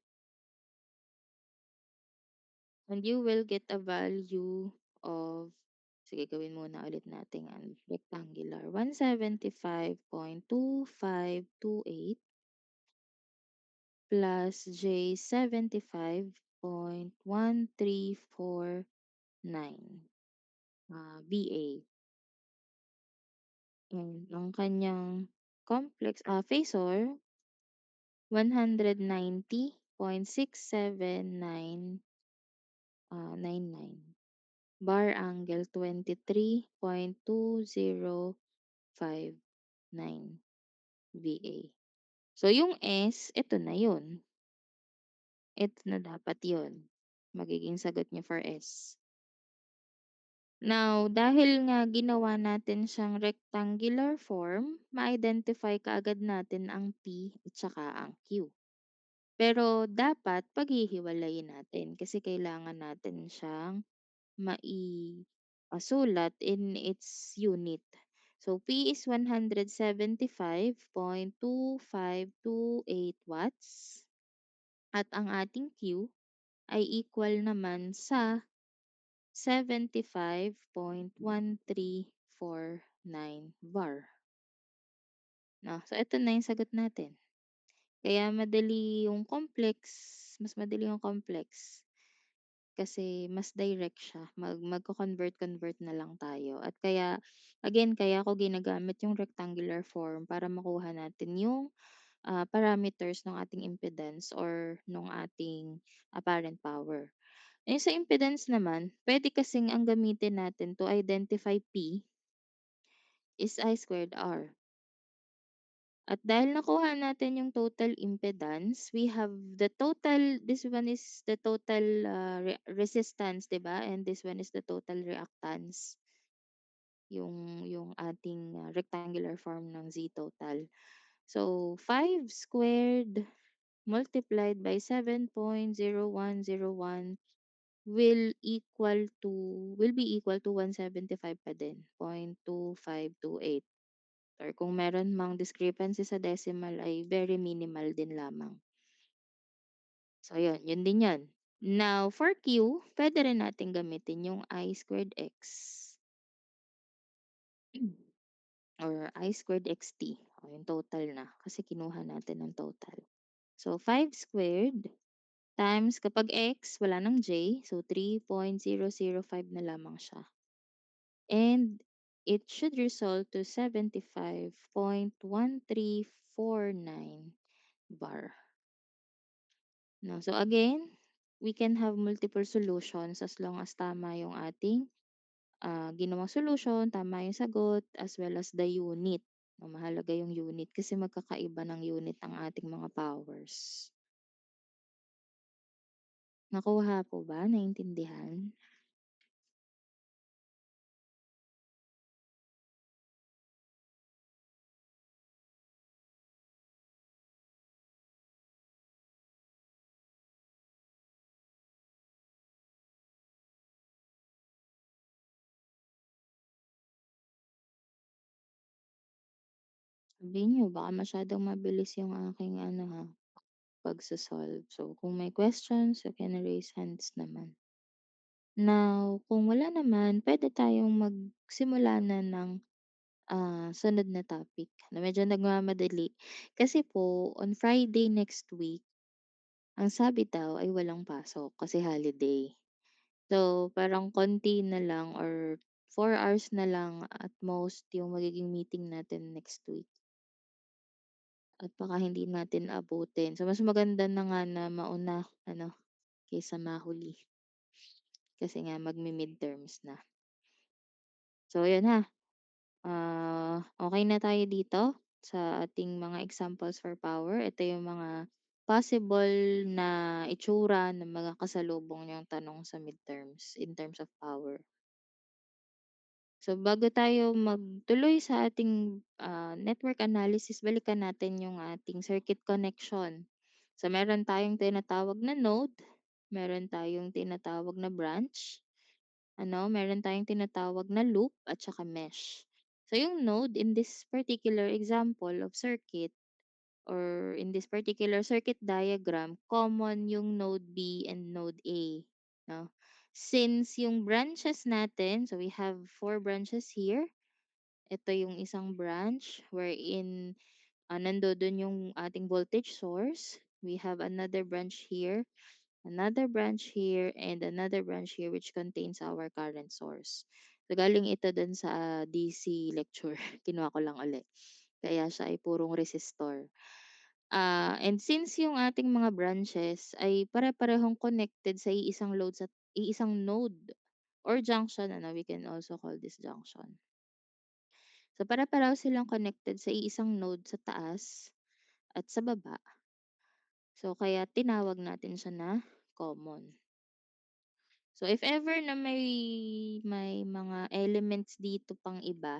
and you will get a value of, sige gawin muna ulit nating rectangular, 175.2528 plus J 75.1349 VA. And ang kanyang phasor 190.679 bar angle 23.2059 VA. So yung S, ito na yun. Ito na dapat yun. Magiging sagot niyo for S. Now, dahil nga ginawa natin siyang rectangular form, ma-identify kaagad natin ang P at saka ang Q. Pero dapat paghihiwalayin natin kasi kailangan natin siyang maisulat in its unit. So, P is 175.2528 watts at ang ating Q ay equal naman sa 75.1349 bar. No? So, ito na yung sagot natin. Kaya mas madali yung complex kasi mas direct siya. Magko-convert na lang tayo. At kaya ako ginagamit yung rectangular form para makuha natin yung parameters ng ating impedance or ng ating apparent power. Yung sa impedance naman, pwede kasing ang gamitin natin to identify P is I squared R. At dahil nakuha natin yung total impedance, we have this one is the total resistance, 'di ba? And this one is the total reactance, yung ating rectangular form ng Z total. So, 5 squared multiplied by 7.0101 will be equal to 175 pa din, 0.2528. Or kung meron mang discrepancy sa decimal ay very minimal din lamang. So yun din yun. Now for Q, pwede rin natin gamitin yung I squared X or I squared XT. O yung total na kasi kinuha natin ng total. So 5 squared times kapag X, wala nang J, so 3.005 na lamang siya. And it should result to 75.1349 bar. No? So again, we can have multiple solutions as long as tama yung ating ginawang solution, tama yung sagot, as well as the unit. No, mahalaga yung unit kasi magkakaiba ng unit ang ating mga powers. Nakuha po ba? Naintindihan? Sabihin niyo, baka masyadong mabilis yung aking pagso-solve. So, kung may questions, you can raise hands naman. Now, kung wala naman, pwede tayong magsimula na ng sunod na topic na medyo nagmamadali. Kasi po, on Friday next week, ang sabi daw ay walang pasok kasi holiday. So, parang konti na lang or 4 hours na lang at most yung magiging meeting natin next week. At baka hindi natin abutin. So, mas maganda na nga na mauna, kaysa mahuli. Kasi nga magmi-midterms na. So, yun ha. Okay na tayo dito sa ating mga examples for power. Ito yung mga possible na itsura ng mga kasalubong niyong tanong sa midterms in terms of power. So, bago tayo magtuloy sa ating network analysis, balikan natin yung ating circuit connection. So, meron tayong tinatawag na node, meron tayong tinatawag na branch, meron tayong tinatawag na loop at saka mesh. So yung node in this particular example of circuit or in this particular circuit diagram, common yung node B and node A, no? Since yung branches natin, so we have four branches here. Ito yung isang branch wherein nandoon yung ating voltage source. We have another branch here, another branch here, and another branch here which contains our current source. So galing ito dun sa DC lecture. Kinuha ko lang ulit. Kaya siya ay purong resistor. And since yung ating mga branches ay pare-parehong connected sa iisang load sa iisang node or junction, ano, we can also call this junction. So pare-pareho silang connected sa iisang node sa taas at sa baba. So kaya tinawag natin siya na common. So if ever na may mga elements dito pang iba,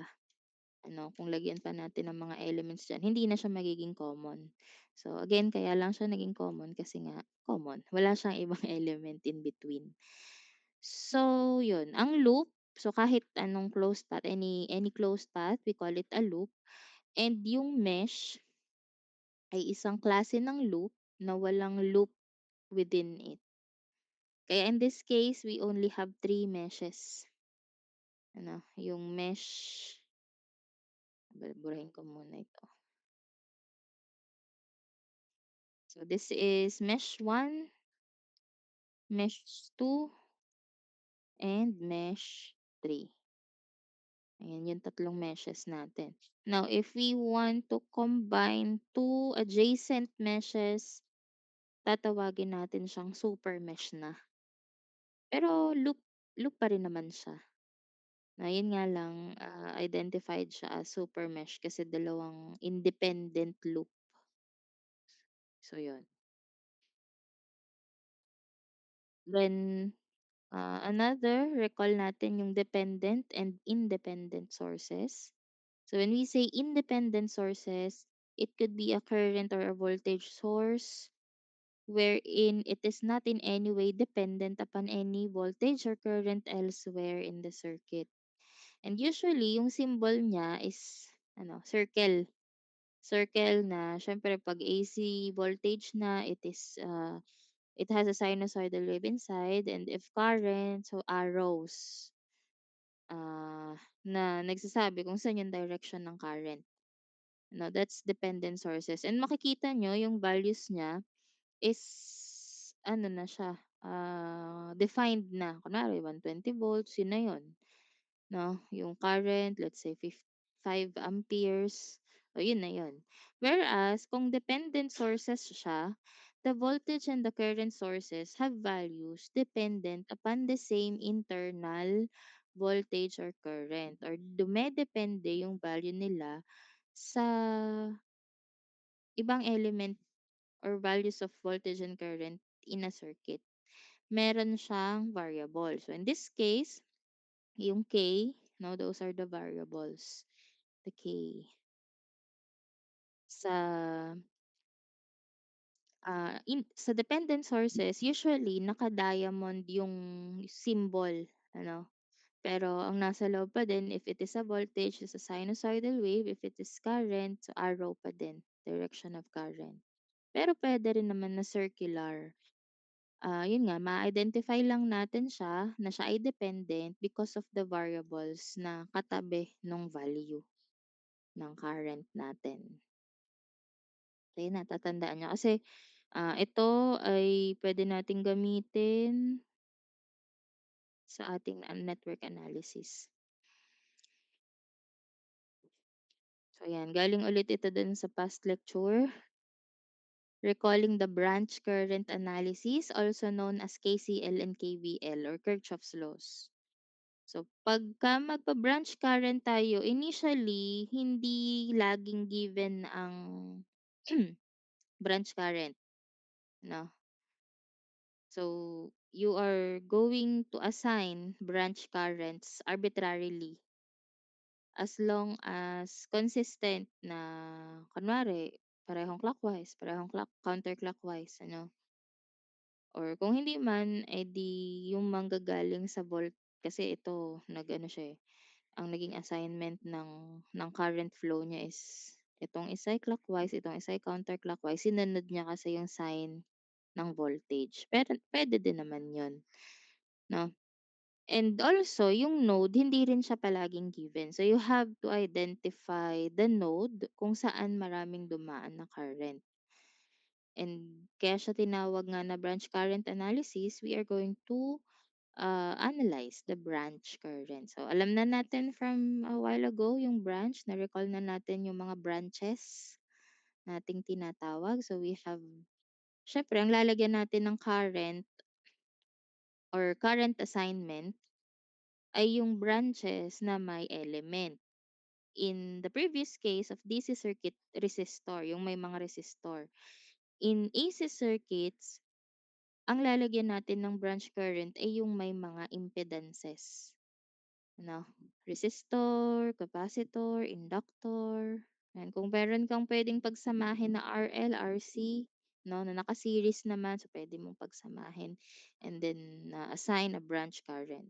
ano, kung lagyan pa natin ng mga elements diyan, hindi na siya magiging common. So again, kaya lang siya naging common kasi nga common. Wala siyang ibang element in between. So yun, ang loop, so kahit anong closed path, any closed path, we call it a loop. And yung mesh ay isang klase ng loop na walang loop within it. Kaya in this case, we only have three meshes. Ano, yung mesh, burahin ko muna ito. So this is mesh 1, mesh 2, and mesh 3. Ayan yung tatlong meshes natin. Now, if we want to combine two adjacent meshes, tatawagin natin siyang super mesh na. Pero loop pa rin naman siya. Na yun nga lang, identified siya as super mesh kasi dalawang independent loop. So yun. Then, another, recall natin yung dependent and independent sources. So when we say independent sources, it could be a current or a voltage source wherein it is not in any way dependent upon any voltage or current elsewhere in the circuit. And usually, yung symbol niya is circle. Circle na, syempre, pag AC voltage na, it has a sinusoidal wave inside. And if current, so arrows na nagsasabi kung saan yung direction ng current. No, that's dependent sources. And makikita nyo yung values niya is ano na siya, defined na. Kunwari, 120 volts, yun na yun. No, yung current, let's say 5 amperes, o yun na yun. Whereas, kung dependent sources siya, the voltage and the current sources have values dependent upon the same internal voltage or current or dumedepende yung value nila sa ibang element or values of voltage and current in a circuit. Meron siyang variable. So in this case, yung K, no, those are the variables. The K. Sa sa dependent sources, usually naka-diamond yung symbol, ano. Pero ang nasa loob pa din, if it is a voltage, is a sinusoidal wave. If it is current, so arrow pa din, direction of current. Pero pwede rin naman na circular. Yun nga, ma-identify lang natin siya na siya ay dependent because of the variables na katabi ng value ng current natin. Ayun na, tatandaan niyo. Kasi ito ay pwede nating gamitin sa ating network analysis. So yan, galing ulit ito dun sa past lecture. Recalling the branch current analysis, also known as KCL and KVL or Kirchhoff's laws. So, pagka magpa-branch current tayo, initially, hindi laging given ang branch current, no? So, you are going to assign branch currents arbitrarily as long as consistent na, kunwari, parehong clockwise, parehong counterclockwise, ano? Or kung hindi man, edi yung manggagaling sa volt, kasi ito, nag-ano siya eh, ang naging assignment ng current flow niya is itong isa'y clockwise, itong isa'y counterclockwise, sinunod niya kasi yung sign ng voltage. Pero puwede din naman 'yun, 'no? And also yung node hindi rin siya palaging given. So you have to identify the node kung saan maraming dumaan na current. And kaya siya tinawag nga na branch current analysis, we are going to analyze the branch current. So alam na natin from a while ago yung branch, na-recall na natin yung mga branches nating tinatawag. So we have, syempre ang lalagyan natin ng current or current assignment ay yung branches na may element. In the previous case of DC circuit, resistor, yung may mga resistor. In AC circuits, ang lalagyan natin ng branch current ay yung may mga impedances. Ano, resistor, capacitor, inductor, yan. Kung meron kang puwedeng pagsamahin na RL, RC, 'no, na naka-series naman, so puwede mong pagsamahin and then assign a branch current.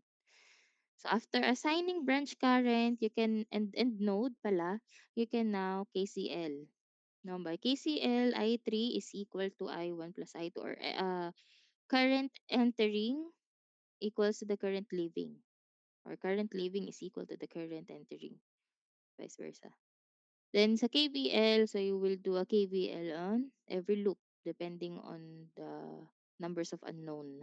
So after assigning branch current, you can and node pala, you can now KCL. Now by KCL, I3 is equal to I1 plus I2 or current entering equals to the current leaving. Or current leaving is equal to the current entering, vice versa. Then sa KVL, so you will do a KVL on every loop depending on the numbers of unknown.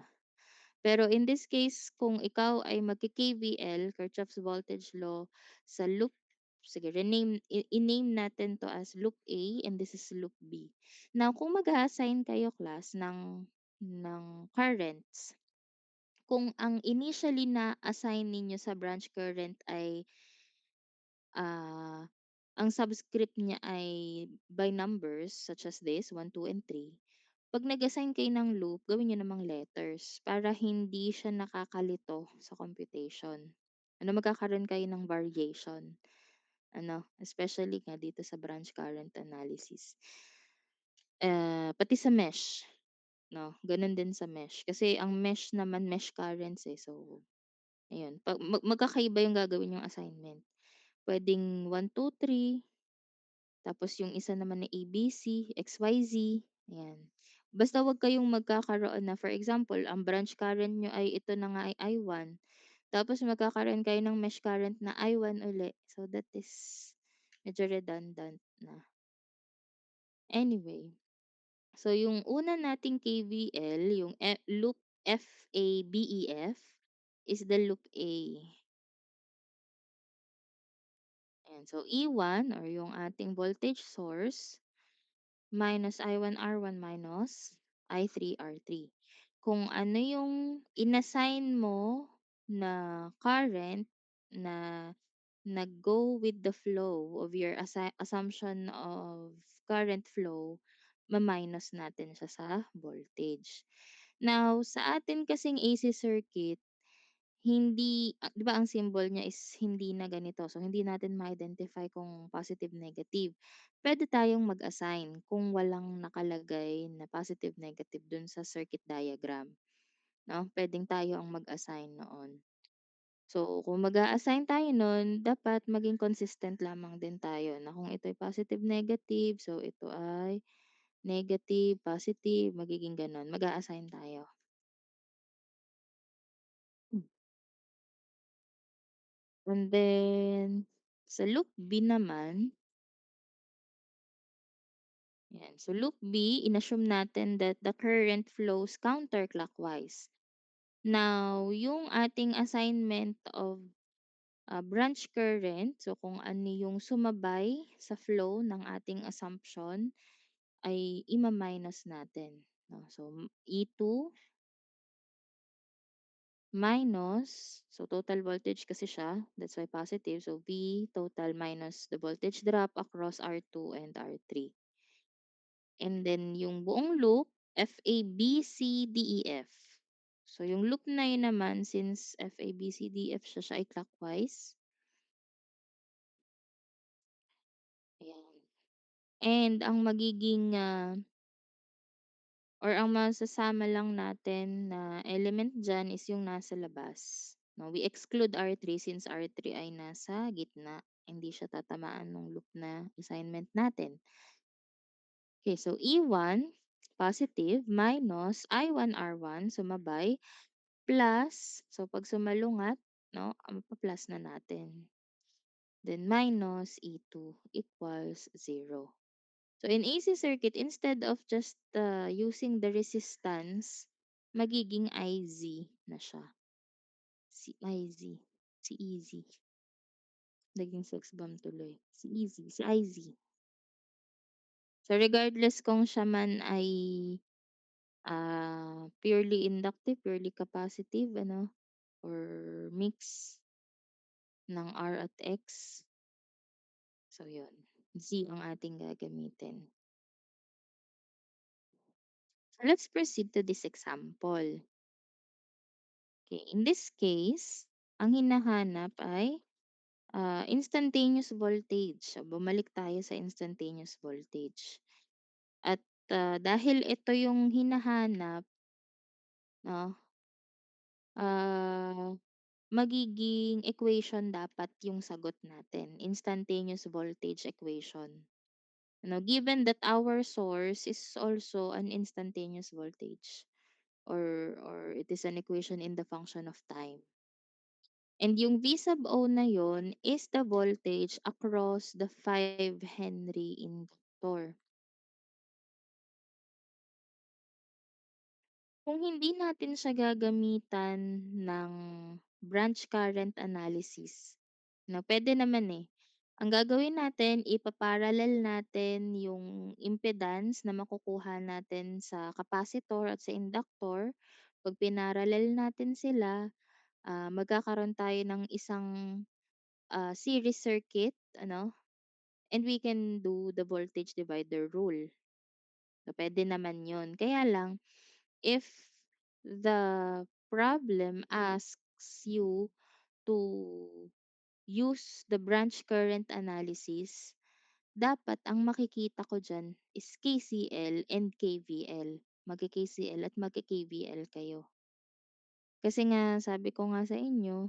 Pero in this case, kung ikaw ay magki-KVL, Kirchhoff's voltage law, sa loop, sige, i-name natin to as loop A and this is loop B. Now, kung mag-a-assign kayo class ng currents, kung ang initially na assign ninyo sa branch current ay ah, ang subscript niya ay by numbers such as this, 1, 2, and 3. 'Pag nag-assign kayo ng loop, gawin niyo namang letters para hindi siya nakakalito sa computation. Ano, magkakaroon kayo ng variation, ano, especially nga dito sa branch current analysis. Pati sa mesh, 'no, gano'n din sa mesh. Kasi ang mesh naman, mesh currents, eh. So, ayun, 'pag magkakaiba yung gagawin yung assignment. Puwedeng 1, 2, 3. Tapos yung isa naman na ABC, XYZ, ayan. Basta huwag kayong magkakaroon na, for example, ang branch current niyo ay ito na nga ay I1, tapos magkakaroon kayo ng mesh current na I1 uli. So that is medyo redundant na. Anyway, so yung una nating KVL, yung loop FABEF is the loop A. Ayan, so E1 or yung ating voltage source minus I1 R1 minus I3 R3. Kung ano yung inassign mo na current na nag-go with the flow of your assumption of current flow, ma-minus natin siya sa voltage. Now, sa atin kasing AC circuit, hindi 'di ba ang symbol niya is hindi na ganito, so hindi natin ma-identify kung positive, negative. Puwede tayong mag-assign kung walang nakalagay na positive, negative dun sa circuit diagram, 'no? Puwedeng tayo ang mag-assign noon. So, kung mag-a-assign tayo nun, dapat maging consistent lamang din tayo na kung ito'y positive, negative, so ito ay negative, positive, magiging gano'n, mag-a-assign tayo. And then, sa loop B naman, 'yan. So loop B, inassume natin that the current flows counterclockwise. Now, yung ating assignment of branch current, so kung ano yung sumabay sa flow ng ating assumption, ay ima-minus natin, 'no. So E2 minus, so total voltage kasi siya, that's why positive. So V total minus the voltage drop across R2 and R3. And then yung buong loop, FABCDEF. So yung loop na yun naman, since FABCDF siya ay clockwise, ayan. And ang magiging, or ang masasama lang natin na element diyan is yung nasa labas, 'no? We exclude R3 since R3 ay nasa gitna, hindi siya tatamaan ng loop na assignment natin. Okay, so E1 positive minus I1 R1 sumabay plus, so 'pag sumalungat 'no, pa-plus na natin. Then minus E2 equals 0. So in AC circuit, instead of just using the resistance, magiging IZ na siya. Si IZ. Si EZ. Naging sex bomb tuloy. Si EZ. Si IZ. So regardless kung siya man ay purely inductive, purely capacitive, ano, or mix ng R at X. So yun. Z ang ating gagamitin. So let's proceed to this example. Okay, in this case, ang hinahanap ay instantaneous voltage. So, bumalik tayo sa instantaneous voltage. At dahil ito yung hinahanap, no, ah, magiging equation dapat yung sagot natin. Instantaneous voltage equation. Given that our source is also an instantaneous voltage or it is an equation in the function of time. And yung V sub O na yon is the voltage across the 5 Henry inductor. Kung hindi natin siya gagamitan ng branch current analysis, pwede naman eh. Ang gagawin natin, ipaparallel natin yung impedance na makukuha natin sa capacitor at sa inductor. Pag pinarallel natin sila, magkakaroon tayo ng isang series circuit, ano, and we can do the voltage divider rule. So, pwede naman yun. Kaya lang, if the problem asks you to use the branch current analysis, dapat ang makikita ko dyan is KCL and KVL. Magki-KCL at magki-KVL kayo. Kasi nga, sabi ko nga sa inyo,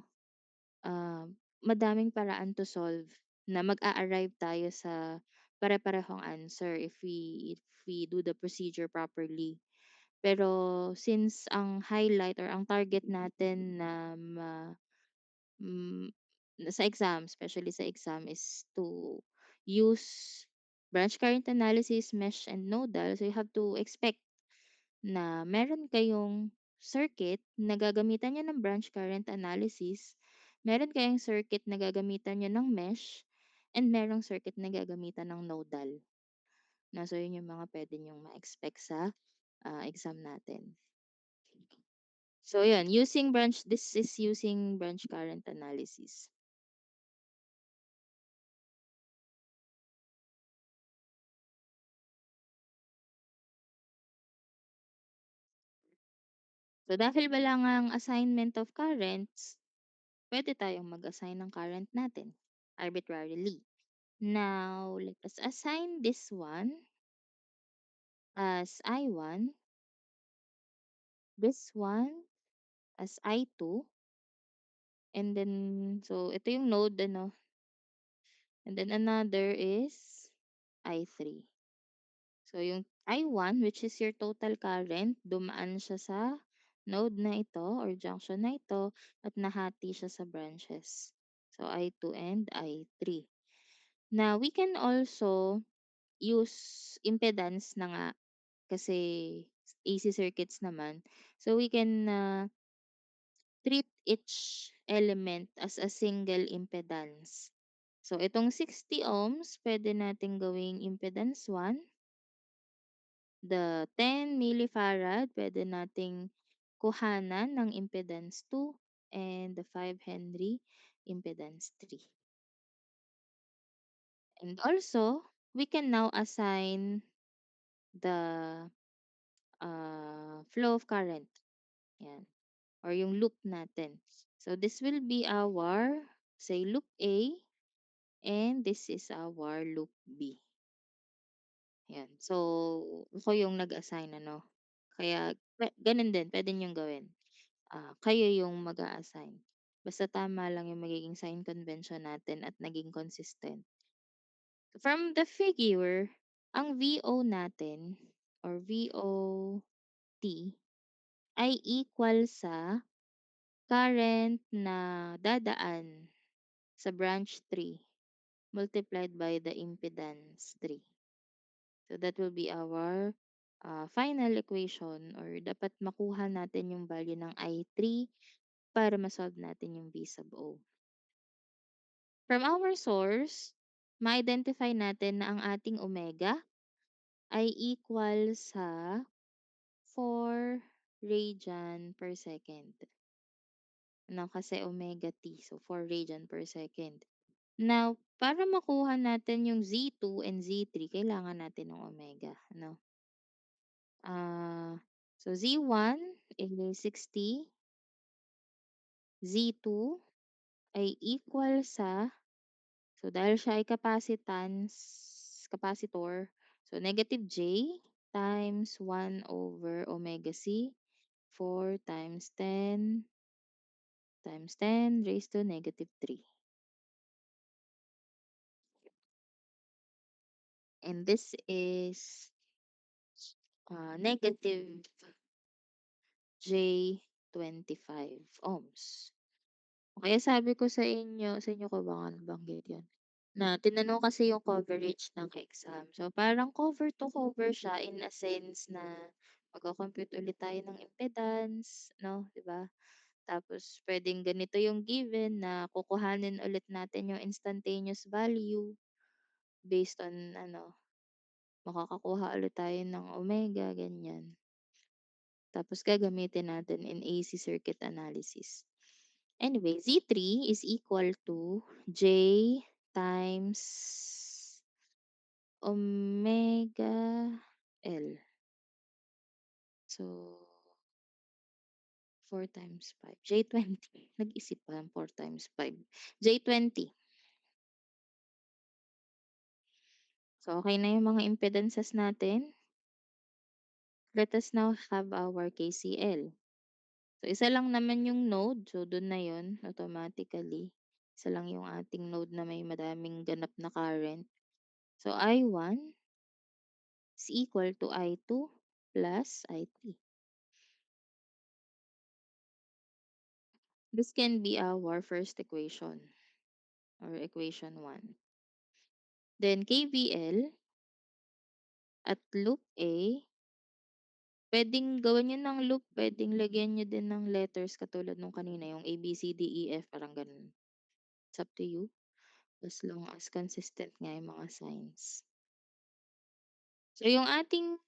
madaming paraan to solve na mag-a-arrive tayo sa pare-parehong answer if we do the procedure properly. Pero since ang highlight or ang target natin na hmm, sa exam, especially sa exam is to use branch current analysis, mesh, and nodal. So you have to expect na meron kayong circuit na gagamitan niyo ng branch current analysis, meron kayong circuit na gagamitan niyo ng mesh, and merong circuit na gagamitan ng nodal. So yun yung mga pwede niyong ma-expect sa exam natin. So yun, this is using branch current analysis. So dahil wala ngang assignment of currents, pwede tayong mag-assign ng current natin arbitrarily. Now, let us assign this one as I1, this one as I2, and then, so ito yung node, ano, and then another is I3. So yung I1, which is your total current, dumaan siya sa node na ito or junction na ito at nahati siya sa branches. So I2 and I3. Now, we can also use impedance na nga kasi AC circuits naman. So we can treat each element as a single impedance. So itong 60 ohms, pwede natin gawing impedance 1. The 10 millifarad, pwede nating kuhanan ng impedance 2 and the 5 Henry impedance 3. And also, we can now assign the flow of current. Yan. Or yung loop natin. So this will be our, say, loop A, and this is our loop B. Yan. So, ako yung nag-assign, ano. Kaya, ganun din, pwede niyong gawin. Kayo yung mag-a-assign. Basta tama lang yung magiging sign convention natin at naging consistent. From the figure, ang VO natin or VOT ay equal sa current na dadaan sa branch 3 multiplied by the impedance 3. So that will be our final equation or dapat makuha natin yung value ng I3 para ma-solve natin yung V sub O. From our source, ma-identify natin na ang ating omega ay equal sa 4 radian per second. No, kasi omega t. So, 4 radian per second. Now, para makuha natin yung Z2 and Z3, kailangan natin ng omega. No? So, Z1 is 60. Z2 ay equal sa, so dahil siya ay capacitor, so negative J times 1 over omega C, 4 times 10 raised to negative 3. And this is negative J 25 ohms. Kaya sabi ko sa inyo ko ba nga nabanggit yun? Na tinanong kasi yung coverage ng exam. So, parang cover to cover siya in a sense na magko-compute ulit tayo ng impedance, no, 'di ba? Tapos puwedeng ganito yung given na kukuhanin ulit natin yung instantaneous value based on ano, makakakuha ulit tayo ng omega, ganyan. Tapos gagamitin natin in AC circuit analysis. Anyway, Z3 is equal to J times omega L. So, 4 times 5. J20. Nag-isip pa ng 4 times 5. J20. So, okay na yung mga impedances natin. Let us now have our KCL. So, isa lang naman yung node. So, dun na yun automatically. Isa lang yung ating node na may madaming ganap na current. So, I1 is equal to I2 plus I3. This can be our first equation or equation 1. Then KVL at loop A, pwedeng gawan niyo ng loop, pwedeng lagyan niyo din ng letters katulad nung kanina, yung A, B, C, D, E, F, parang ganun. It's up to you as long as consistent nga yung mga signs. So, yung ating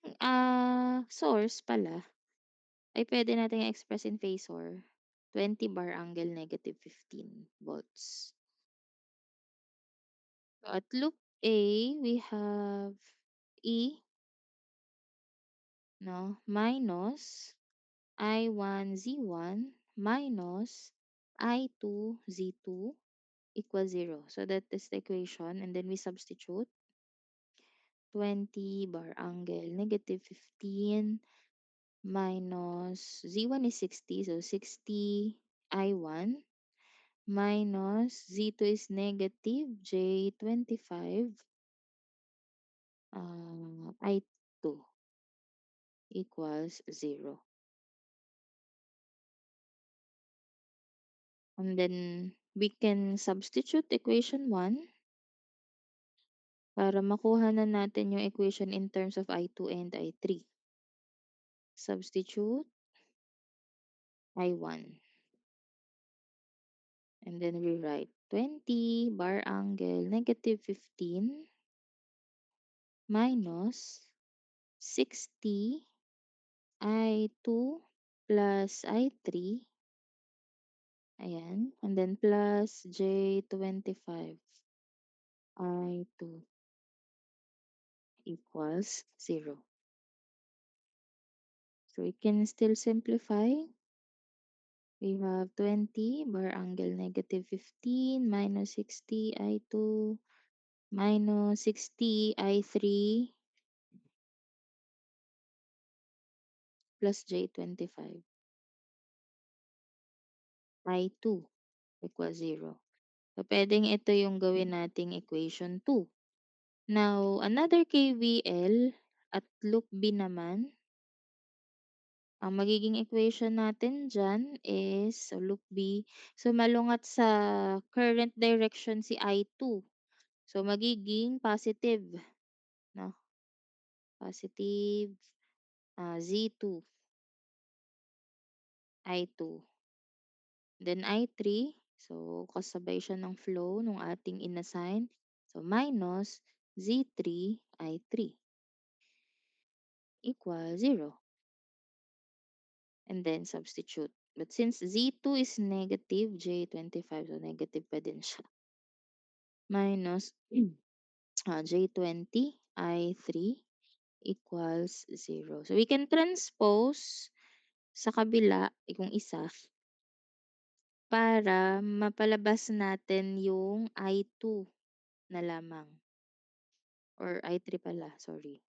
source pala ay pwede nating express in phasor, 20 bar angle negative 15 volts. So, at loop A, we have E, no, minus I1 Z1 minus I2 Z2 equals 0. So that is the equation. And then we substitute 20 bar angle negative 15 minus Z1 is 60. So 60 I1 minus Z2 is negative J25 I2 equals 0. And then we can substitute equation 1 para makuha na natin yung equation in terms of I2 and I3. Substitute I1. And then we write 20 bar angle negative 15 minus 60 I2 plus I3. Ayan. And then plus J25 I2 equals 0. So we can still simplify. We have 20 bar angle negative 15 minus 60 I2 minus 60 I3 plus J25 I2 equals 0. So, puwedeng ito yung gawin nating equation 2. Now, another KVL at loop B naman, ang magiging equation natin diyan is so loop B, so malungat sa current direction si I2. So, magiging positive 'no, positive, Z2, I2. Then I3, so kasabay siya ng flow nung ating inassign. So, minus Z3 I3 equals 0. And then substitute. But since Z2 is negative, J25, so negative pa din siya. Minus J20 I3 equals 0. So, we can transpose sa kabila, kung isa, para mapalabas natin yung I2 na lamang or I3 pala, sorry.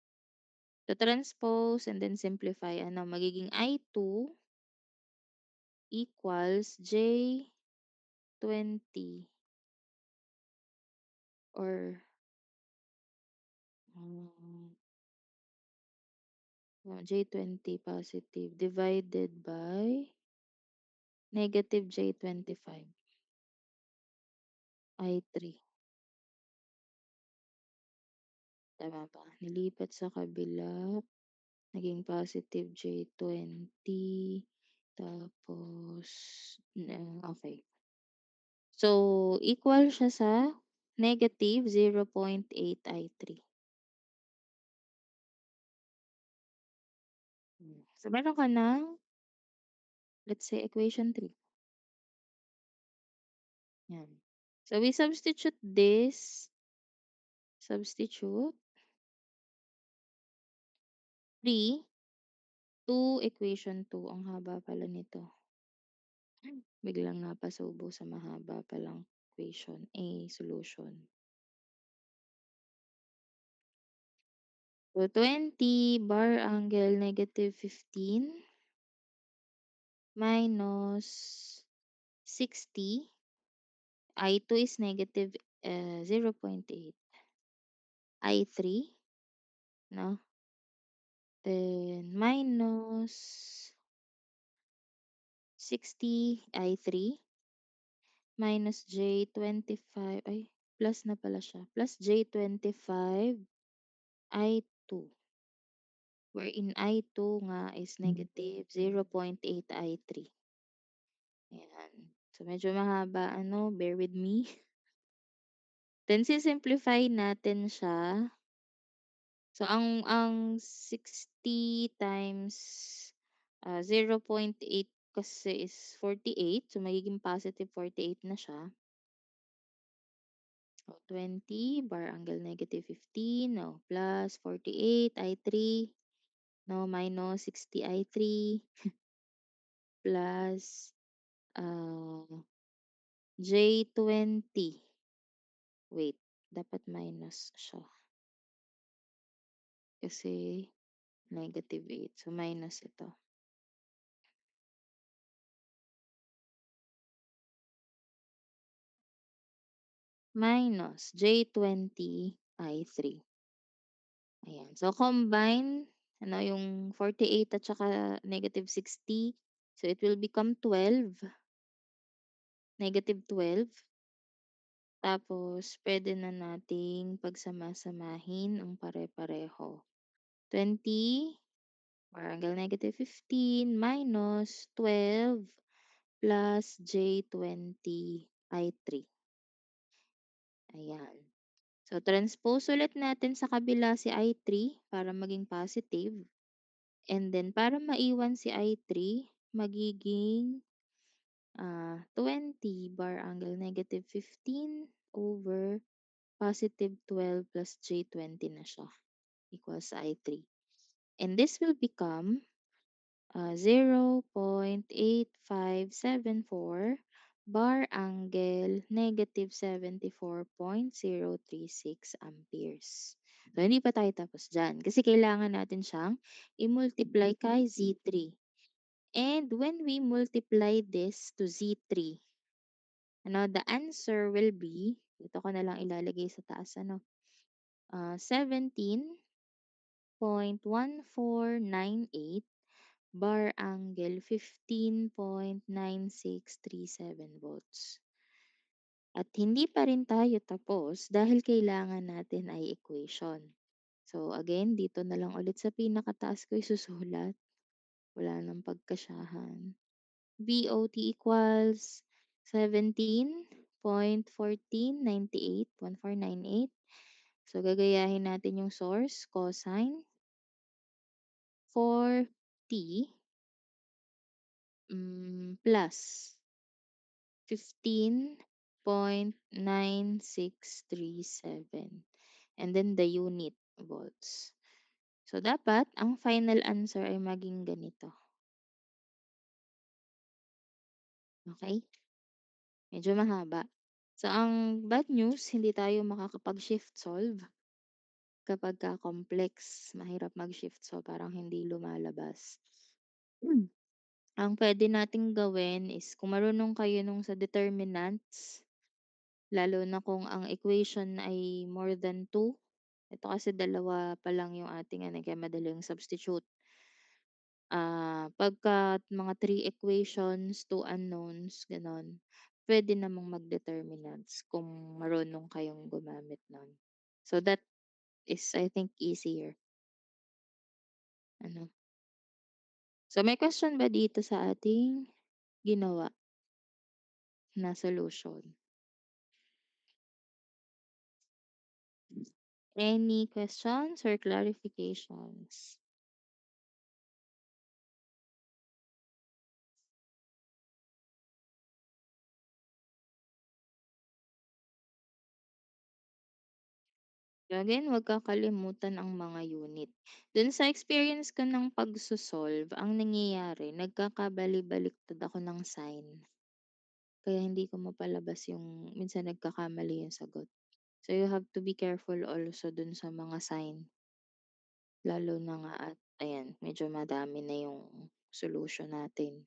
So, transpose and then simplify. Ano, magiging I2 equals J20 or um, J20 positive divided by negative J25 I3. Tama ba? Nilipat sa kabila, naging positive J20, tapos, okay. So, equal siya sa negative 0.8 I3. So, meron ka ng, let's say, equation 3. Yan. So, we substitute this, substitute 3 to equation 2. Ang haba pala nito. Biglang napasubo sa mahaba palang equation A, solution. So, 20 bar angle negative 15 minus 60. I2 is negative 0.8. I3, no? Then minus 60 I3 minus J25, ay plus na pala siya, plus J25 I2, wherein I2 nga is negative 0.8 I3. Ayan. So, medyo mahaba ano, bear with me. Then si-simplify natin siya. So, ang 60 times 0.8 kasi is 48. So, magiging positive 48 na siya. So, 20 bar angle negative 15, no, plus 48 I3, no, minus 60 I3, plus J20. Wait, dapat minus siya kasi negative 8. So, minus ito. Minus J20 I3. Ayan. So, combine ano, yung 48 at saka negative 60. So, it will become 12. Negative 12. Tapos, pwede na nating pagsama-samahin ang pare-pareho. 20 or angle negative 15 minus 12 plus J20 I3. Ayan. So, transpose ulit natin sa kabila si I3 para maging positive. And then, para maiwan si I3, magiging 20 bar angle negative 15 over positive 12 plus J20 na siya equals I3. And this will become 0.8574 bar angle negative 74.036 amperes. So, hindi pa tayo tapos dyan kasi kailangan natin siyang i-multiply kay Z3. And when we multiply this to Z3, The answer will be, dito ko na lang ilalagay sa taas, 17.1498 bar angle 15.9637 volts. At hindi pa rin tayo tapos dahil kailangan natin ay equation. So again, dito na lang ulit sa pinakataas ko isusulat. Wala nang pagkasyahan. VOT equals 17.1498, 1498. So gagayahin natin yung source, cosine, 4t plus 15.9637. And then the unit volts. So dapat ang final answer ay maging ganito. Okay? Medyo mahaba. So ang bad news, hindi tayo makakapag-shift solve kapagka complex. Mahirap mag-shift solve, parang hindi lumalabas. Ang pwede nating gawin is kung marunong kayo nung sa determinants, lalo na kung ang equation ay more than 2. Ito kasi dalawa pa lang yung ating ano, kaya madaling substitute. Pagka mga 3 equations, 2 unknowns, gano'n, puwede namang mag-determinants kung marunong kayong gumamit nun. So that is, I think, easier, ano. So may question ba dito sa ating ginawa na solution? Any questions or clarifications? So again, huwag kakalimutan ang mga unit. Dun sa experience ko ng pagso-solve, ang nangyayari nagkakabali-baliktad ako ng sign. Kaya hindi ko mapalabas yung minsan nagkakamali yung sagot. So you have to be careful also dun sa mga sign. Lalo na nga at ayan, medyo madami na yung solution natin.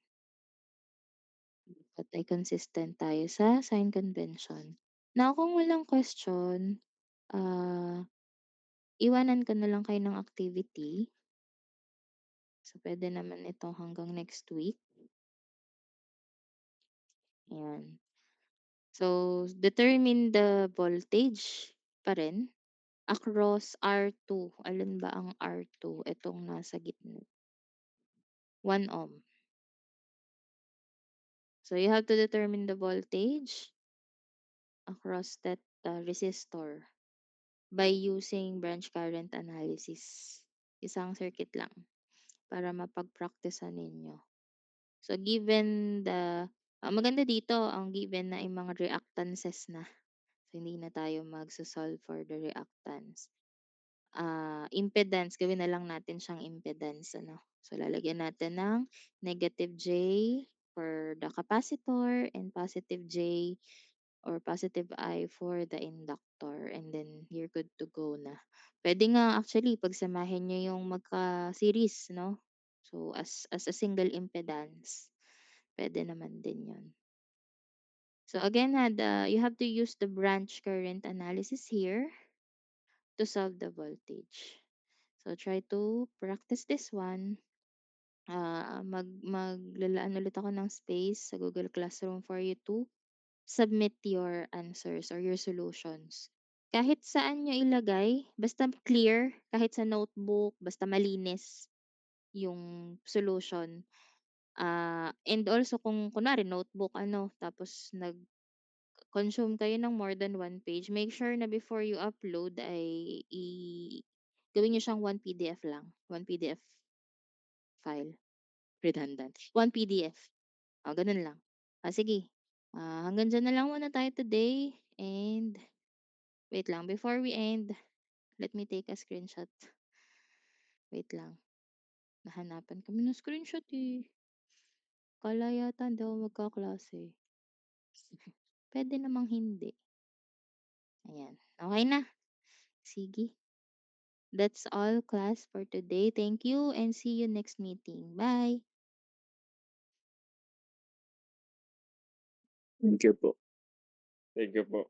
At ay consistent tayo sa sign convention. Now kung walang question, ah, iwanan ko na lang kayo ng activity. So puwede naman ito hanggang next week. Ayan. So determine the voltage pa rin across R2. Alin ba ang R2? Itong nasa gitna, 1 ohm. So you have to determine the voltage across that resistor by using branch current analysis. Isang circuit lang para mapag-praktisan ninyo. So given the maganda dito ang given na yung mga reactances na. So hindi na tayo magso-solve for the reactance. Impedance, gawin na lang natin siyang impedance, ano. So lalagyan natin ng negative J for the capacitor and positive J or positive I for the inductor, and then you're good to go na. Puwede nga actually pagsamahin niyo yung magka-series, 'no. So as a single impedance, puwede naman din 'yun. So again, you have to use the branch current analysis here to solve the voltage. So try to practice this one. Maglalaan ulit ako ng space sa Google Classroom for you to submit your answers or your solutions. Kahit saan nyo ilagay, basta clear, kahit sa notebook, basta malinis yung solution. And also kung kunwari notebook tapos consume kayo ng more than one page, make sure na before you upload ay gawin niyo siyang one PDF lang, one PDF file, redundant, one PDF. Gano'n lang. Sige, hanggang diyan na lang muna tayo today, and wait lang, before we end, let me take a screenshot. Wait lang, nahanapan kami ng screenshot, eh. Akala yata hindi ako magkaklase. Puwede namang hindi. Ayan, okey na. Sige. That's all class for today. Thank you and see you next meeting. Bye. Thank you po. Thank you po.